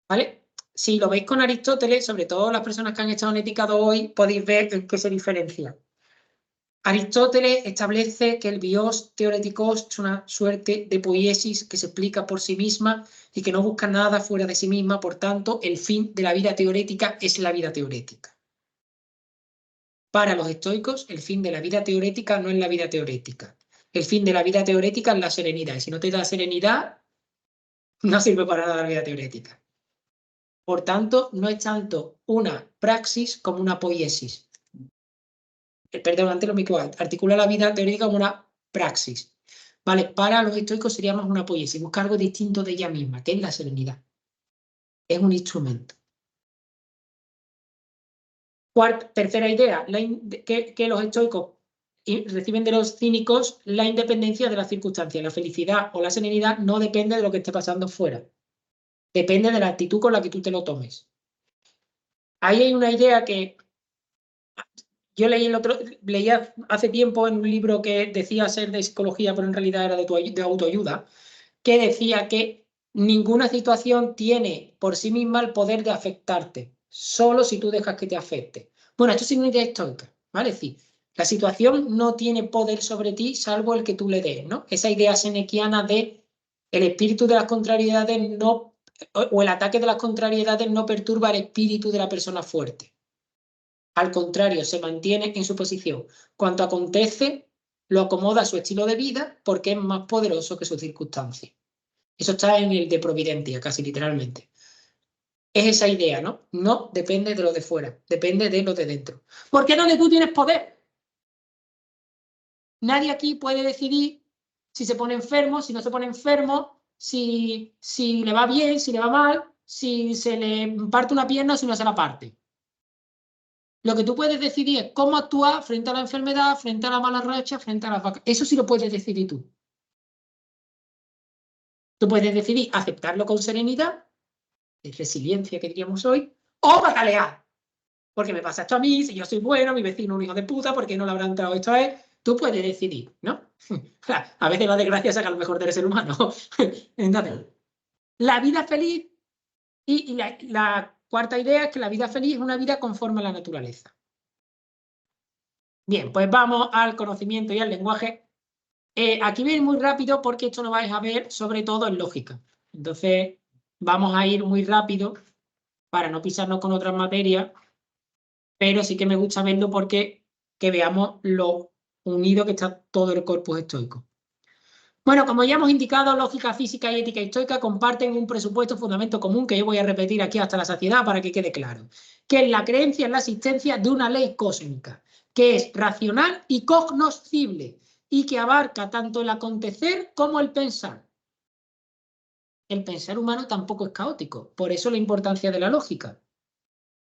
¿vale? Si lo veis con Aristóteles, sobre todo las personas que han estado en Ética 2 hoy, podéis ver en qué se diferencia. Aristóteles establece que el bios teoretikos es una suerte de poiesis que se explica por sí misma y que no busca nada fuera de sí misma, por tanto, el fin de la vida teorética es la vida teorética. Para los estoicos, el fin de la vida teorética no es la vida teorética. El fin de la vida teorética es la serenidad, y si no te da serenidad, no sirve para nada la vida teorética. Por tanto, no es tanto una praxis como una poiesis. Perdón, antes lo mismo, articula la vida teórica como una praxis. ¿Vale? Para los estoicos sería más una poiesis, buscar algo distinto de ella misma, que es la serenidad. Es un instrumento. Tercera idea, que los estoicos reciben de los cínicos la independencia de las circunstancias. La felicidad o la serenidad no depende de lo que esté pasando fuera. Depende de la actitud con la que tú te lo tomes. Ahí hay una idea que yo leía hace tiempo en un libro que decía ser de psicología, pero en realidad era de autoayuda, que decía que ninguna situación tiene por sí misma el poder de afectarte, solo si tú dejas que te afecte. Bueno, esto es una idea estoica, ¿vale? Es decir, la situación no tiene poder sobre ti salvo el que tú le des, ¿no? Esa idea senequiana de el espíritu de las contrariedades no, o el ataque de las contrariedades no perturba el espíritu de la persona fuerte. Al contrario, se mantiene en su posición. Cuanto acontece, lo acomoda a su estilo de vida porque es más poderoso que sus circunstancias. Eso está en el de Providencia, casi literalmente. Es esa idea, ¿no? No depende de lo de fuera, depende de lo de dentro. ¿Por qué donde tú tienes poder? Nadie aquí puede decidir si se pone enfermo, si no se pone enfermo, si le va bien, si le va mal, si se le parte una pierna o si no se la parte. Lo que tú puedes decidir es cómo actuar frente a la enfermedad, frente a la mala racha, frente a las vacas. Eso sí lo puedes decidir tú. Tú puedes decidir aceptarlo con serenidad, de resiliencia que diríamos hoy, o patalear. Porque me pasa esto a mí, si yo soy bueno, mi vecino un hijo de puta, ¿por qué no le habrá entrado esto a él? Tú puedes decidir, ¿no? A veces la desgracia saca lo mejor del ser humano. Entonces, la vida feliz, y la cuarta idea es que la vida feliz es una vida conforme a la naturaleza. Bien, pues vamos al conocimiento y al lenguaje. Aquí viene muy rápido porque esto lo vais a ver sobre todo en lógica. Entonces, vamos a ir muy rápido para no pisarnos con otras materias, pero sí que me gusta verlo porque que veamos lo unido que está todo el corpus estoico. Bueno, como ya hemos indicado, lógica, física y ética estoica comparten un presupuesto fundamento común que yo voy a repetir aquí hasta la saciedad para que quede claro, que es la creencia en la existencia de una ley cósmica, que es racional y cognoscible, y que abarca tanto el acontecer como el pensar. El pensar humano tampoco es caótico, por eso la importancia de la lógica.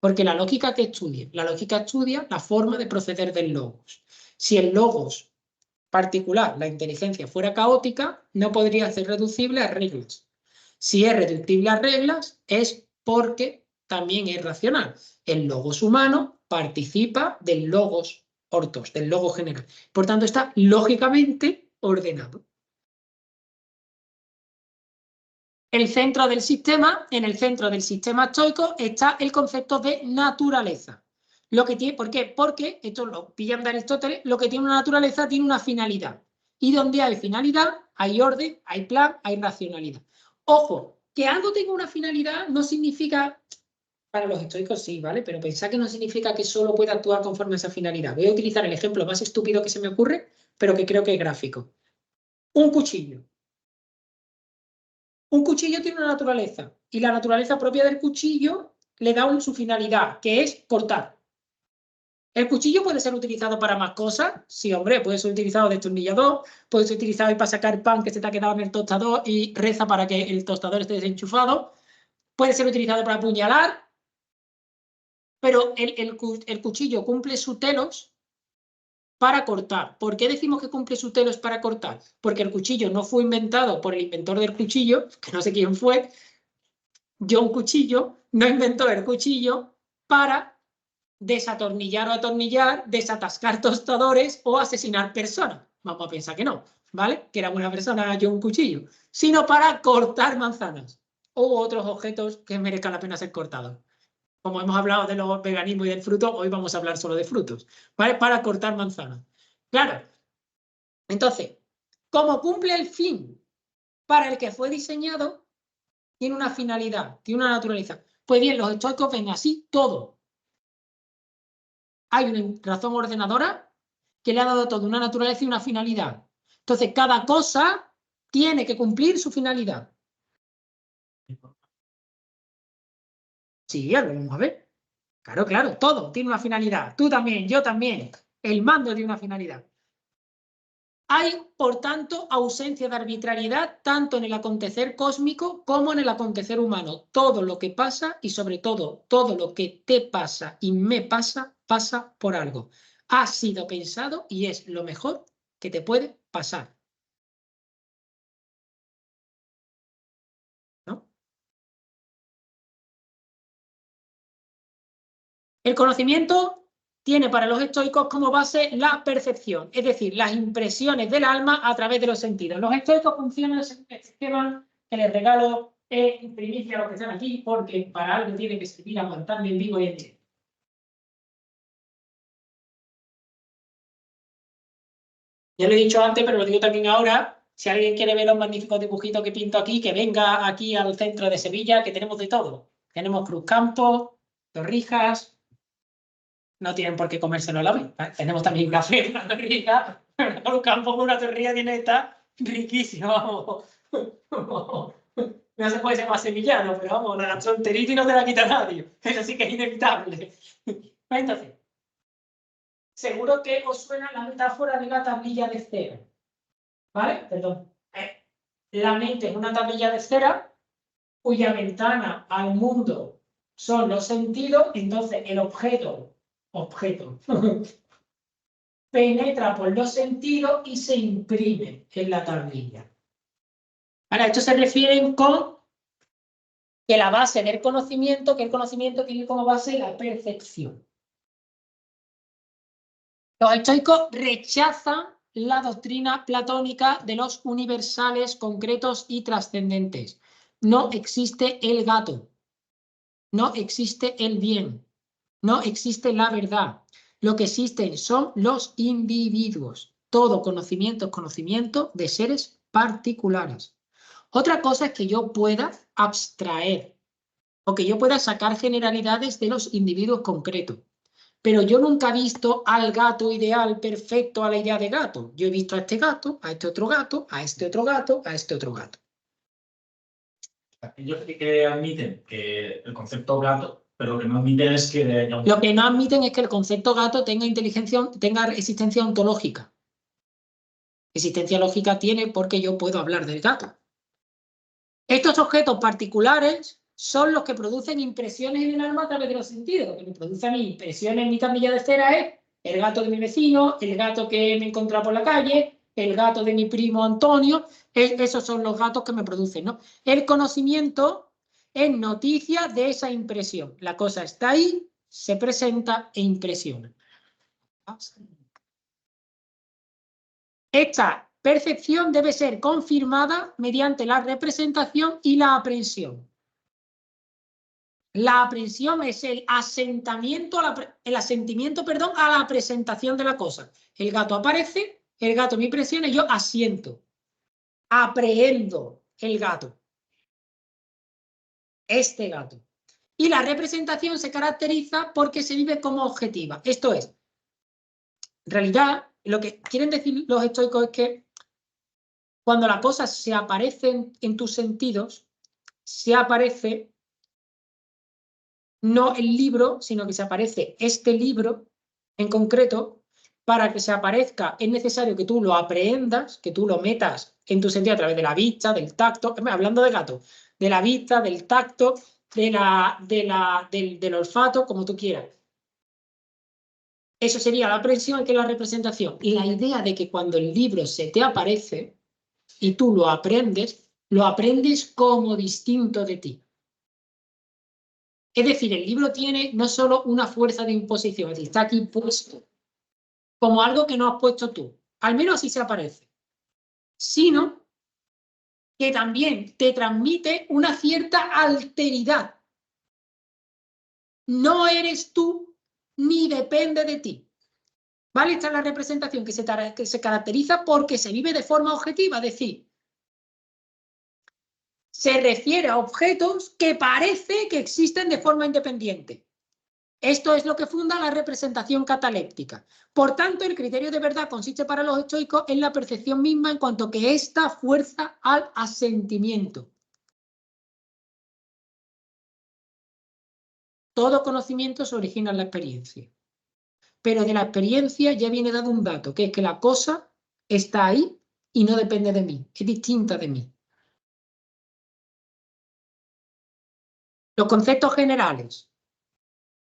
Porque la lógica, ¿qué estudia? La lógica estudia la forma de proceder del logos. Si el logos particular, la inteligencia, fuera caótica, no podría ser reducible a reglas. Si es reducible a reglas, es porque también es racional. El logos humano participa del logos ortos, del logos general. Por tanto, está lógicamente ordenado. En el centro del sistema estoico, está el concepto de naturaleza. Lo que tiene, ¿por qué? Porque, esto lo pillan de Aristóteles, lo que tiene una naturaleza tiene una finalidad. Y donde hay finalidad, hay orden, hay plan, hay racionalidad. Ojo, que algo tenga una finalidad no significa, para los estoicos sí, ¿vale? Pero pensad que no significa que solo pueda actuar conforme a esa finalidad. Voy a utilizar el ejemplo más estúpido que se me ocurre, pero que creo que es gráfico. Un cuchillo. Un cuchillo tiene una naturaleza, y la naturaleza propia del cuchillo le da su finalidad, que es cortar. ¿El cuchillo puede ser utilizado para más cosas? Sí, hombre, puede ser utilizado de destornillador, puede ser utilizado para sacar pan que se te ha quedado en el tostador y reza para que el tostador esté desenchufado. Puede ser utilizado para apuñalar, pero el cuchillo cumple su telos para cortar. ¿Por qué decimos que cumple su telos para cortar? Porque el cuchillo no fue inventado por el inventor del cuchillo, que no sé quién fue, John Cuchillo, no inventó el cuchillo para desatornillar o atornillar, desatascar tostadores o asesinar personas. Vamos a pensar que no, ¿vale? Que era una persona yo un cuchillo, sino para cortar manzanas u otros objetos que merezcan la pena ser cortados. Como hemos hablado de los veganismos y del fruto, hoy vamos a hablar solo de frutos, ¿vale? Para cortar manzanas. Claro. Entonces, como cumple el fin para el que fue diseñado, tiene una finalidad, tiene una naturaleza. Pues bien, los estoicos ven así todo. Hay una razón ordenadora que le ha dado todo una naturaleza y una finalidad. Entonces, cada cosa tiene que cumplir su finalidad. Sí, ya lo vamos a ver. Claro, claro, todo tiene una finalidad. Tú también, yo también. El mando tiene una finalidad. Hay, por tanto, ausencia de arbitrariedad tanto en el acontecer cósmico como en el acontecer humano. Todo lo que pasa y sobre todo, todo lo que te pasa y me pasa, pasa por algo. Ha sido pensado y es lo mejor que te puede pasar. ¿No? El conocimiento tiene para los estoicos como base la percepción, es decir, las impresiones del alma a través de los sentidos. Los estoicos funcionan en el sistema que les regalo en primicia lo que están aquí, porque para algo tiene que servir aguantarme en vivo y en directo. Ya lo he dicho antes, pero lo digo también ahora. Si alguien quiere ver los magníficos dibujitos que pinto aquí, que venga aquí al centro de Sevilla, que tenemos de todo. Tenemos Cruzcampo, Torrijas, no tienen por qué comérselo a la vez. Tenemos también café, una torrija, Cruzcampo con una torrija tiene esta riquísimo. No se puede ser más sevillano, pero vamos, la gastroenteritis no te la quita nadie. Eso sí que es inevitable. Entonces, seguro que os suena la metáfora de la tablilla de cera. ¿Vale? Perdón. La mente es una tablilla de cera cuya ventana al mundo son los sentidos, entonces el objeto penetra por los sentidos y se imprime en la tablilla. Ahora, esto se refiere con que la base del conocimiento, que el conocimiento tiene como base la percepción. Los estoicos rechazan la doctrina platónica de los universales, concretos y trascendentes. No existe el gato, no existe el bien, no existe la verdad. Lo que existen son los individuos. Todo conocimiento es conocimiento de seres particulares. Otra cosa es que yo pueda abstraer o que yo pueda sacar generalidades de los individuos concretos. Pero yo nunca he visto al gato ideal perfecto a la idea de gato. Yo he visto a este gato, a este otro gato, a este otro gato, a este otro gato. Ellos sí que admiten que el concepto gato, pero lo que no admiten es que... Lo que no admiten es que el concepto gato tenga existencia ontológica. Existencia lógica tiene porque yo puedo hablar del gato. Estos objetos particulares son los que producen impresiones en el alma a través de los sentidos. Lo que me produce a mí impresiones en mi tablilla de cera es el gato de mi vecino, el gato que me he encontrado por la calle, el gato de mi primo Antonio. Esos son los gatos que me producen, ¿no? El conocimiento es noticia de esa impresión. La cosa está ahí, se presenta e impresiona. Esta percepción debe ser confirmada mediante la representación y la aprehensión. La aprehensión es el asentimiento, a la presentación de la cosa. El gato aparece, el gato me impresiona y yo asiento. Aprehendo el gato. Este gato. Y la representación se caracteriza porque se vive como objetiva. Esto es, en realidad, lo que quieren decir los estoicos es que cuando la cosa se aparece en tus sentidos, se aparece no el libro, sino que se aparece este libro en concreto. Para que se aparezca es necesario que tú lo aprehendas, que tú lo metas en tu sentido a través de la vista, del tacto, hablando de gato, de la vista, del tacto, del olfato, como tú quieras. Eso sería la aprehensión, que es la representación. Y la idea de que cuando el libro se te aparece y tú lo aprendes como distinto de ti. Es decir, el libro tiene no solo una fuerza de imposición, es decir, está aquí puesto como algo que no has puesto tú, al menos así se aparece, sino que también te transmite una cierta alteridad. No eres tú ni depende de ti. ¿Vale? Esta es la representación que se caracteriza porque se vive de forma objetiva, es decir, se refiere a objetos que parece que existen de forma independiente. Esto es lo que funda la representación cataléptica. Por tanto, el criterio de verdad consiste para los estoicos en la percepción misma en cuanto que esta fuerza al asentimiento. Todo conocimiento se origina en la experiencia. Pero de la experiencia ya viene dado un dato, que es que la cosa está ahí y no depende de mí, es distinta de mí. Los conceptos generales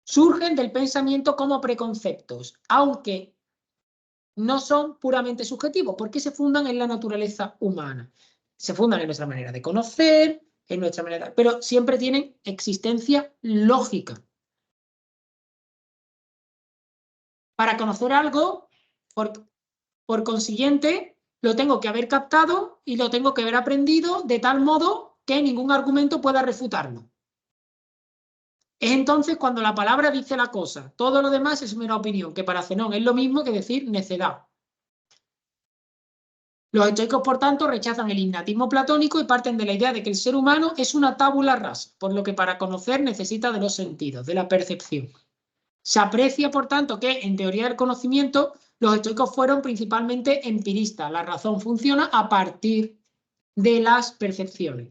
surgen del pensamiento como preconceptos, aunque no son puramente subjetivos, porque se fundan en la naturaleza humana. Se fundan en nuestra manera de conocer, en nuestra manera, pero siempre tienen existencia lógica. Para conocer algo, por consiguiente, lo tengo que haber captado y lo tengo que haber aprendido de tal modo que ningún argumento pueda refutarlo. Es entonces cuando la palabra dice la cosa. Todo lo demás es mera opinión, que para Zenón es lo mismo que decir necedad. Los estoicos, por tanto, rechazan el innatismo platónico y parten de la idea de que el ser humano es una tabula rasa, por lo que para conocer necesita de los sentidos, de la percepción. Se aprecia, por tanto, que en teoría del conocimiento los estoicos fueron principalmente empiristas. La razón funciona a partir de las percepciones.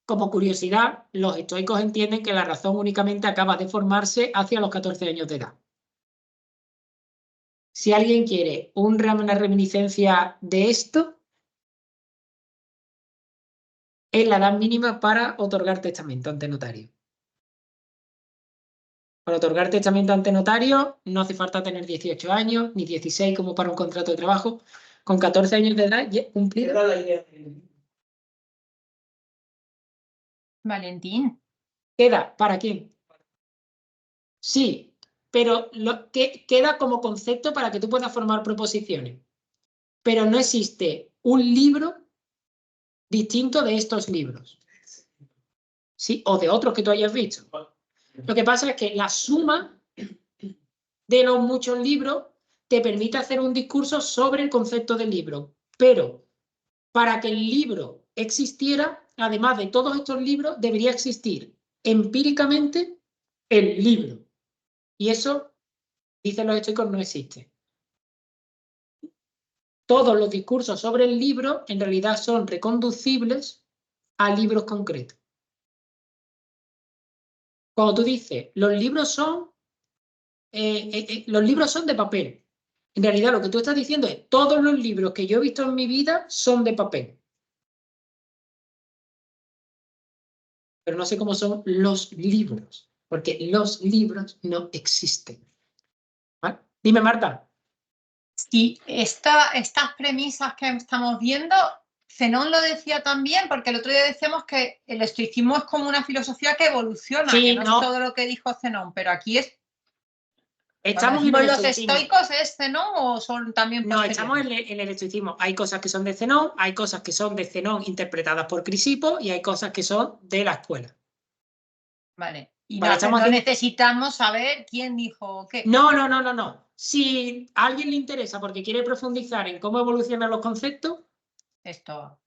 Como curiosidad, los estoicos entienden que la razón únicamente acaba de formarse hacia los 14 años de edad. Si alguien quiere una reminiscencia de esto, es la edad mínima para otorgar testamento ante notario. Para otorgar testamento ante notario no hace falta tener 18 años, ni 16 como para un contrato de trabajo. Con 14 años de edad ya cumplida la idea. Valentín. ¿Queda para quién? Sí, pero queda como concepto para que tú puedas formar proposiciones. Pero no existe un libro distinto de estos libros. ¿Sí? O de otros que tú hayas visto. Lo que pasa es que la suma de los muchos libros te permite hacer un discurso sobre el concepto del libro. Pero para que el libro existiera, además de todos estos libros, debería existir empíricamente el libro. Y eso, dicen los estoicos, no existe. Todos los discursos sobre el libro en realidad son reconducibles a libros concretos. Cuando tú dices, los libros son de papel. En realidad lo que tú estás diciendo es, todos los libros que yo he visto en mi vida son de papel. Pero no sé cómo son los libros, porque los libros no existen. ¿Vale? Dime, Marta. Sí, estas premisas que estamos viendo, Zenón lo decía también, porque el otro día decíamos que el estoicismo es como una filosofía que evoluciona, Sí, que no es todo lo que dijo Zenón, pero aquí es... Estamos en ¿Los estoicismo. estoicos es Zenón o son también posteriores? No, estamos en el estoicismo. Hay cosas que son de Zenón, hay cosas que son de Zenón interpretadas por Crisipo y hay cosas que son de la escuela. Vale. Y Vale, no necesitamos saber quién dijo qué. No. Si a alguien le interesa porque quiere profundizar en cómo evolucionan los conceptos. Esto.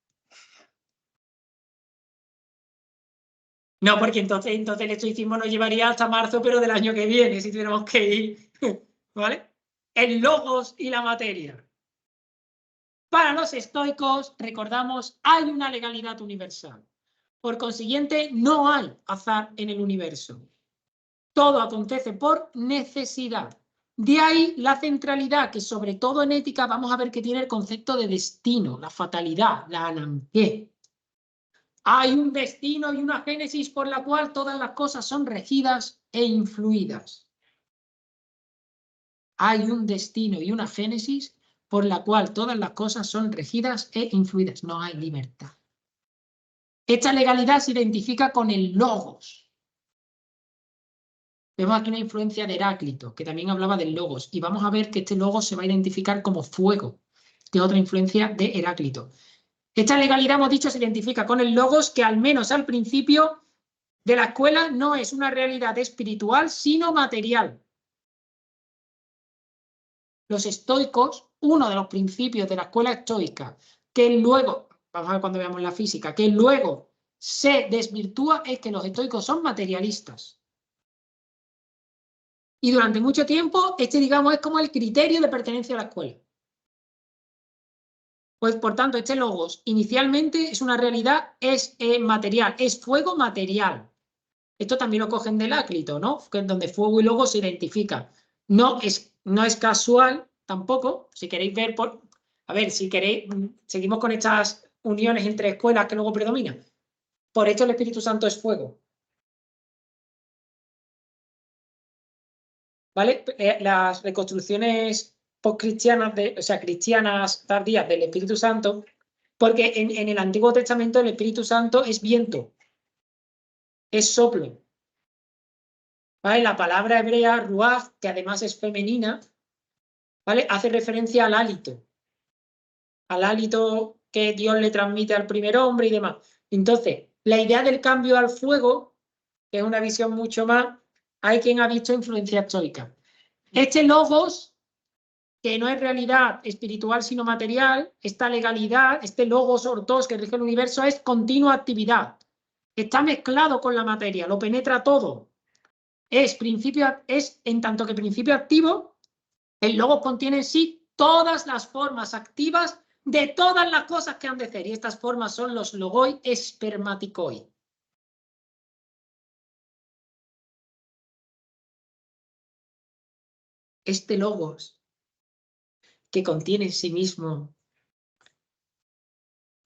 No, porque entonces el estoicismo nos llevaría hasta marzo, pero del año que viene, si tuviéramos que ir. ¿Vale? El logos y la materia. Para los estoicos, recordamos, hay una legalidad universal. Por consiguiente, no hay azar en el universo. Todo acontece por necesidad. De ahí la centralidad, que sobre todo en ética vamos a ver que tiene el concepto de destino, la fatalidad, la ananqué. Hay un destino y una génesis por la cual todas las cosas son regidas e influidas. Hay un destino y una génesis por la cual todas las cosas son regidas e influidas. No hay libertad. Esta legalidad se identifica con el logos. Vemos aquí una influencia de Heráclito, que también hablaba del logos, y vamos a ver que este logos se va a identificar como fuego, que es otra influencia de Heráclito. Esta legalidad, hemos dicho, se identifica con el logos, que al menos al principio de la escuela no es una realidad espiritual, sino material. Los estoicos, uno de los principios de la escuela estoica, que luego, vamos a ver cuando veamos la física, que luego se desvirtúa, es que los estoicos son materialistas. Y durante mucho tiempo, digamos, es como el criterio de pertenencia a la escuela. Pues, por tanto, este logos inicialmente es una realidad, es material, es fuego material. Esto también lo cogen del Heráclito, ¿no? Que es donde fuego y logos se identifican. No es casual tampoco, si queréis ver por... A ver, si queréis, seguimos con estas uniones entre escuelas que luego predominan. Por esto el Espíritu Santo es fuego. ¿Vale? Las reconstrucciones postcristianas, o sea, cristianas tardías del Espíritu Santo, porque en el Antiguo Testamento el Espíritu Santo es viento, es soplo. ¿Vale? La palabra hebrea, ruaj, que además es femenina, ¿vale? Hace referencia al hálito que Dios le transmite al primer hombre y demás. Entonces, la idea del cambio al fuego, que es una visión mucho más, hay quien ha visto influencia estoica. Este logos, que no es realidad espiritual sino material, esta legalidad, este logos ortos que rige el universo es continua actividad. Está mezclado con la materia, lo penetra todo. Es en tanto que principio activo, el logos contiene en sí todas las formas activas de todas las cosas que han de ser. Y estas formas son los logoi espermaticoi. Este logos, que contiene en sí mismo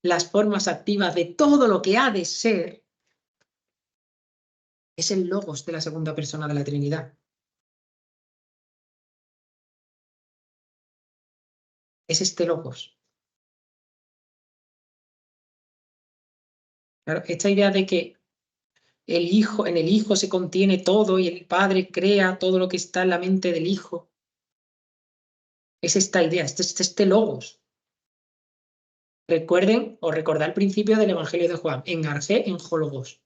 las formas activas de todo lo que ha de ser, es el logos de la segunda persona de la Trinidad. Es este logos. Claro, esta idea de que en el Hijo se contiene todo y el Padre crea todo lo que está en la mente del Hijo. Es esta idea, este logos. Recuerden o recordad el principio del Evangelio de Juan. En Arge, en Logos.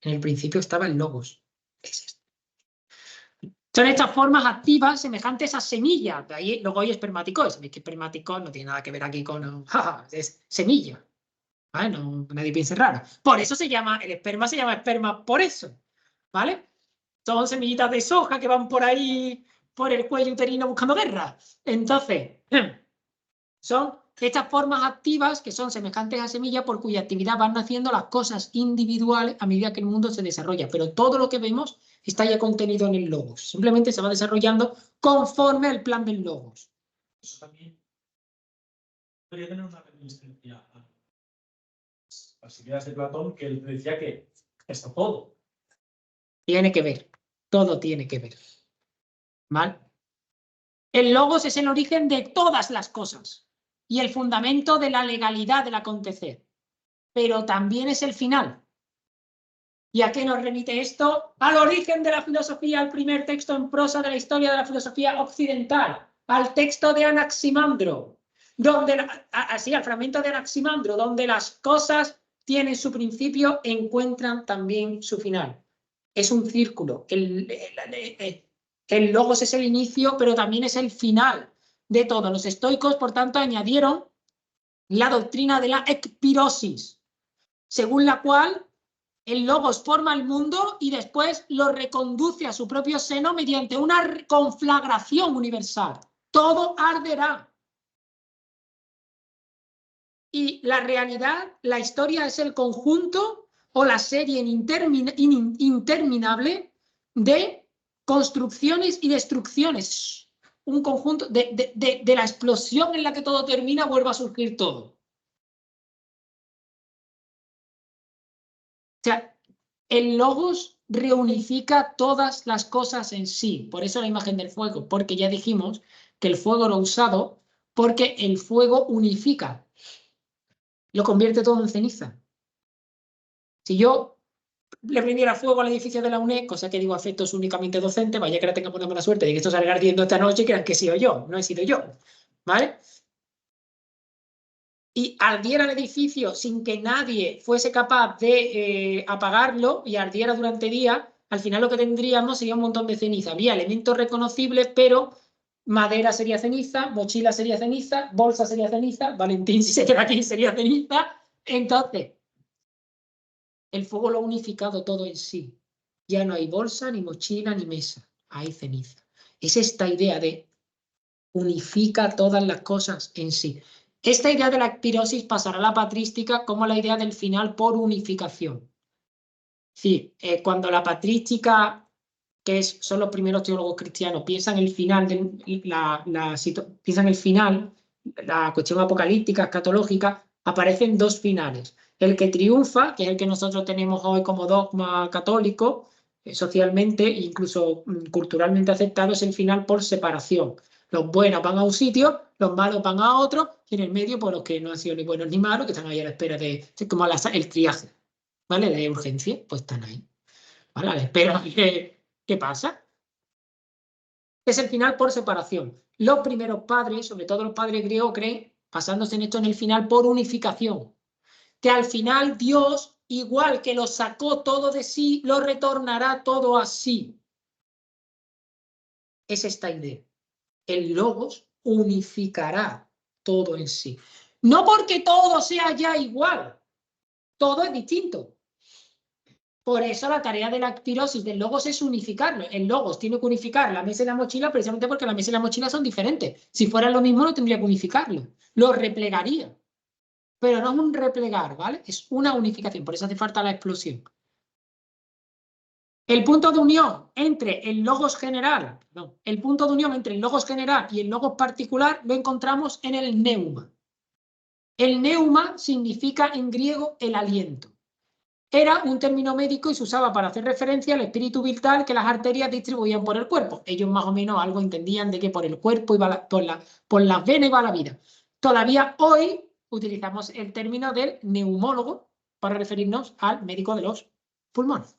En el principio estaba el logos. Es esto. Son estas formas activas semejantes a semillas. De ahí luego hay espermáticos. Sabéis que espermáticos no tiene nada que ver aquí con... es semilla. ¿Vale? No, nadie piense raro. Por eso el esperma se llama esperma por eso. ¿Vale? Son semillitas de soja que van por ahí, por el cuello uterino buscando guerra. Entonces, son estas formas activas que son semejantes a semillas por cuya actividad van naciendo las cosas individuales a medida que el mundo se desarrolla. Pero todo lo que vemos está ya contenido en el logos. Simplemente se va desarrollando conforme al plan del logos. Eso también podría tener una reminiscencia a las ideas de Platón, que él decía que está todo. Tiene que ver. Todo tiene que ver. ¿Vale? El logos es el origen de todas las cosas y el fundamento de la legalidad del acontecer. Pero también es el final. ¿Y a qué nos remite esto? Al origen de la filosofía, al primer texto en prosa de la historia de la filosofía occidental, al texto de Anaximandro, al fragmento de Anaximandro, donde las cosas tienen su principio, encuentran también su final. es un círculo. El logos es el inicio, pero también es el final de todo. Los estoicos, por tanto, añadieron la doctrina de la ekpirosis, según la cual el logos forma el mundo y después lo reconduce a su propio seno mediante una conflagración universal. Todo arderá. Y la realidad, la historia es el conjunto o la serie interminable de construcciones y destrucciones. Un conjunto de la explosión en la que todo termina, vuelve a surgir todo. O sea, el logos reunifica todas las cosas en sí. Por eso la imagen del fuego, porque ya dijimos que el fuego lo ha usado porque el fuego unifica. Lo convierte todo en ceniza. Si yo le prendiera fuego al edificio de la UNED, cosa que digo a efectos únicamente docentes, vaya que ahora tengamos una mala suerte de que esto salga ardiendo esta noche y crean que he sido yo, no he sido yo, ¿vale? Y ardiera el edificio sin que nadie fuese capaz de apagarlo y ardiera durante días, al final lo que tendríamos sería un montón de ceniza. Había elementos reconocibles, pero madera sería ceniza, mochila sería ceniza, bolsa sería ceniza, Valentín, si se queda aquí, sería ceniza. Entonces, el fuego lo ha unificado todo en sí. Ya no hay bolsa, ni mochila, ni mesa. Hay ceniza. Es esta idea de unifica todas las cosas en sí. Esta idea de la ekpirosis pasará a la patrística como la idea del final por unificación. Sí, cuando la patrística, que son los primeros teólogos cristianos, piensan el final, piensan el final, la cuestión apocalíptica, escatológica, aparecen dos finales. El que triunfa, que es el que nosotros tenemos hoy como dogma católico, socialmente e incluso culturalmente aceptado, es el final por separación. Los buenos van a un sitio, los malos van a otro, y en el medio, pues los que no han sido ni buenos ni malos, que están ahí a la espera de, como el triaje, ¿vale? De urgencia, pues están ahí, ¿vale? A la espera de ¿qué pasa? Es el final por separación. Los primeros padres, sobre todo los padres griegos, creen, basándose en esto, en el final por unificación. Que al final Dios, igual que lo sacó todo de sí, lo retornará todo a sí. Es esta idea. El logos unificará todo en sí. No porque todo sea ya igual, todo es distinto. Por eso la tarea de la ekpirosis del logos es unificarlo. El logos tiene que unificar la mesa y la mochila precisamente porque la mesa y la mochila son diferentes. Si fueran lo mismo no tendría que unificarlo. Lo replegaría. Pero no es un replegar, ¿vale? Es una unificación. Por eso hace falta la explosión. El punto de unión entre el logos general, el punto de unión entre el logos general y el logos particular lo encontramos en el neuma. El neuma significa en griego el aliento. Era un término médico y se usaba para hacer referencia al espíritu vital que las arterias distribuían por el cuerpo. Ellos más o menos algo entendían de que por el cuerpo iba por las venas iba la vida. Todavía hoy utilizamos el término del neumólogo para referirnos al médico de los pulmones.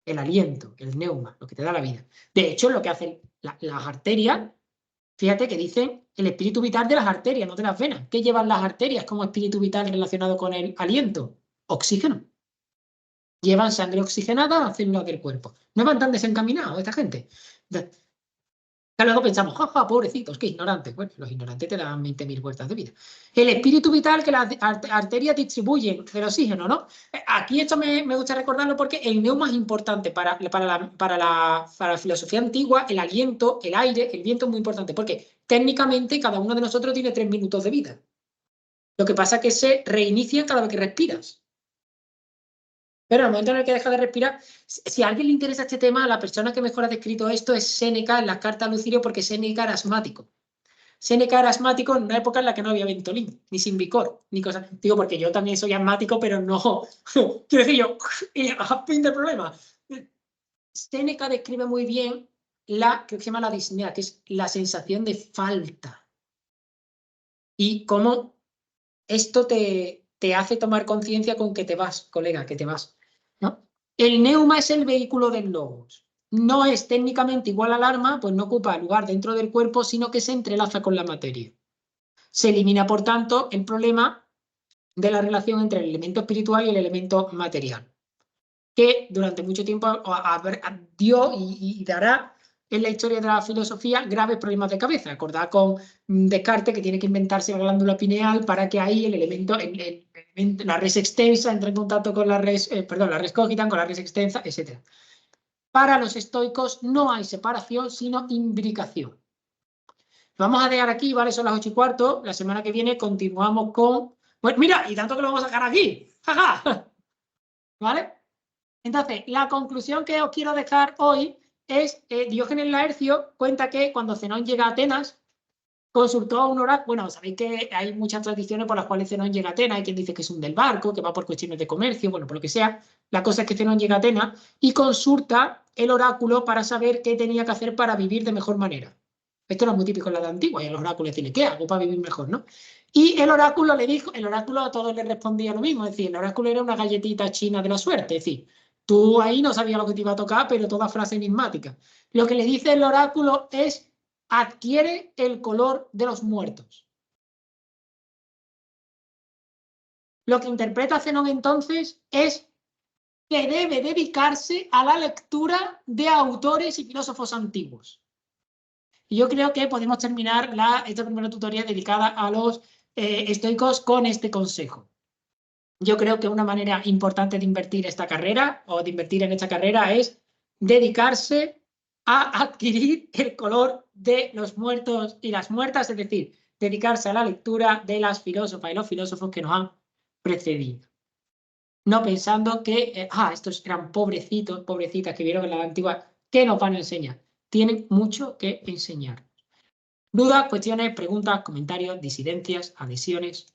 El aliento, el neuma, lo que te da la vida. De hecho, lo que hacen las arterias, fíjate que dicen el espíritu vital de las arterias, no de las venas. ¿Qué llevan las arterias como espíritu vital relacionado con el aliento? Oxígeno. Llevan sangre oxigenada a las células del cuerpo. No van tan desencaminados esta gente. Luego pensamos, jaja, pobrecitos, qué ignorantes. Bueno, los ignorantes te dan 20.000 vueltas de vida. El espíritu vital que las arterias distribuyen el oxígeno, ¿no? Aquí esto me gusta recordarlo porque el neuma es importante para la filosofía antigua. El aliento, el aire, el viento es muy importante porque técnicamente cada uno de nosotros tiene 3 minutos de vida. Lo que pasa es que se reinicia cada vez que respiras. Pero en el momento en el que deja de respirar, si a alguien le interesa este tema, la persona que mejor ha descrito esto es Séneca en las cartas a Lucirio, porque Séneca era asmático. Séneca era asmático en una época en la que no había Ventolin, ni Simbicor, ni cosas. Digo, porque yo también soy asmático, pero no. Quiero decir yo, fin del problema. Séneca describe muy bien que se llama la disnea, que es la sensación de falta. Y cómo esto te hace tomar conciencia con que te vas, colega, que te vas, ¿no? El neuma es el vehículo del logos. No es técnicamente igual al alma, pues no ocupa lugar dentro del cuerpo, sino que se entrelaza con la materia. Se elimina, por tanto, el problema de la relación entre el elemento espiritual y el elemento material. que durante mucho tiempo dio y dará en la historia de la filosofía graves problemas de cabeza. Acordad con Descartes, que tiene que inventarse la glándula pineal para que ahí el elemento, la res extensa entre en contacto con la res, la res cogitans, con la res extensa, etc. Para los estoicos no hay separación, sino imbricación. Vamos a dejar aquí, ¿vale? Son las 8:15. La semana que viene continuamos con... Pues mira, y tanto que lo vamos a sacar aquí. ¡Ja, ja! ¿Vale? Entonces, la conclusión que os quiero dejar hoy es Diógenes Laercio cuenta que cuando Zenón llega a Atenas, consultó a un oráculo. Bueno, sabéis que hay muchas tradiciones por las cuales Zenón llega a Atenas. Hay quien dice que es un del barco, que va por cuestiones de comercio, bueno, por lo que sea. La cosa es que Zenón llega a Atenas y consulta el oráculo para saber qué tenía que hacer para vivir de mejor manera. Esto era muy típico en la edad antigua, y el oráculo decirle, ¿qué hago para vivir mejor, no? Y el oráculo le dijo, el oráculo a todos le respondía lo mismo, es decir, el oráculo era una galletita china de la suerte, es decir, tú ahí no sabías lo que te iba a tocar, pero toda frase enigmática. Lo que le dice el oráculo es, adquiere el color de los muertos. Lo que interpreta Zenón entonces es que debe dedicarse a la lectura de autores y filósofos antiguos. Y yo creo que podemos terminar esta primera tutoría dedicada a los estoicos con este consejo. Yo creo que una manera importante de invertir esta carrera o de invertir en esta carrera es dedicarse a adquirir el color de los muertos y las muertas, es decir, dedicarse a la lectura de las filósofas y los filósofos que nos han precedido. No pensando que, estos eran pobrecitos, pobrecitas que vieron en la antigua, ¿qué nos van a enseñar? Tienen mucho que enseñar. Dudas, cuestiones, preguntas, comentarios, disidencias, adhesiones.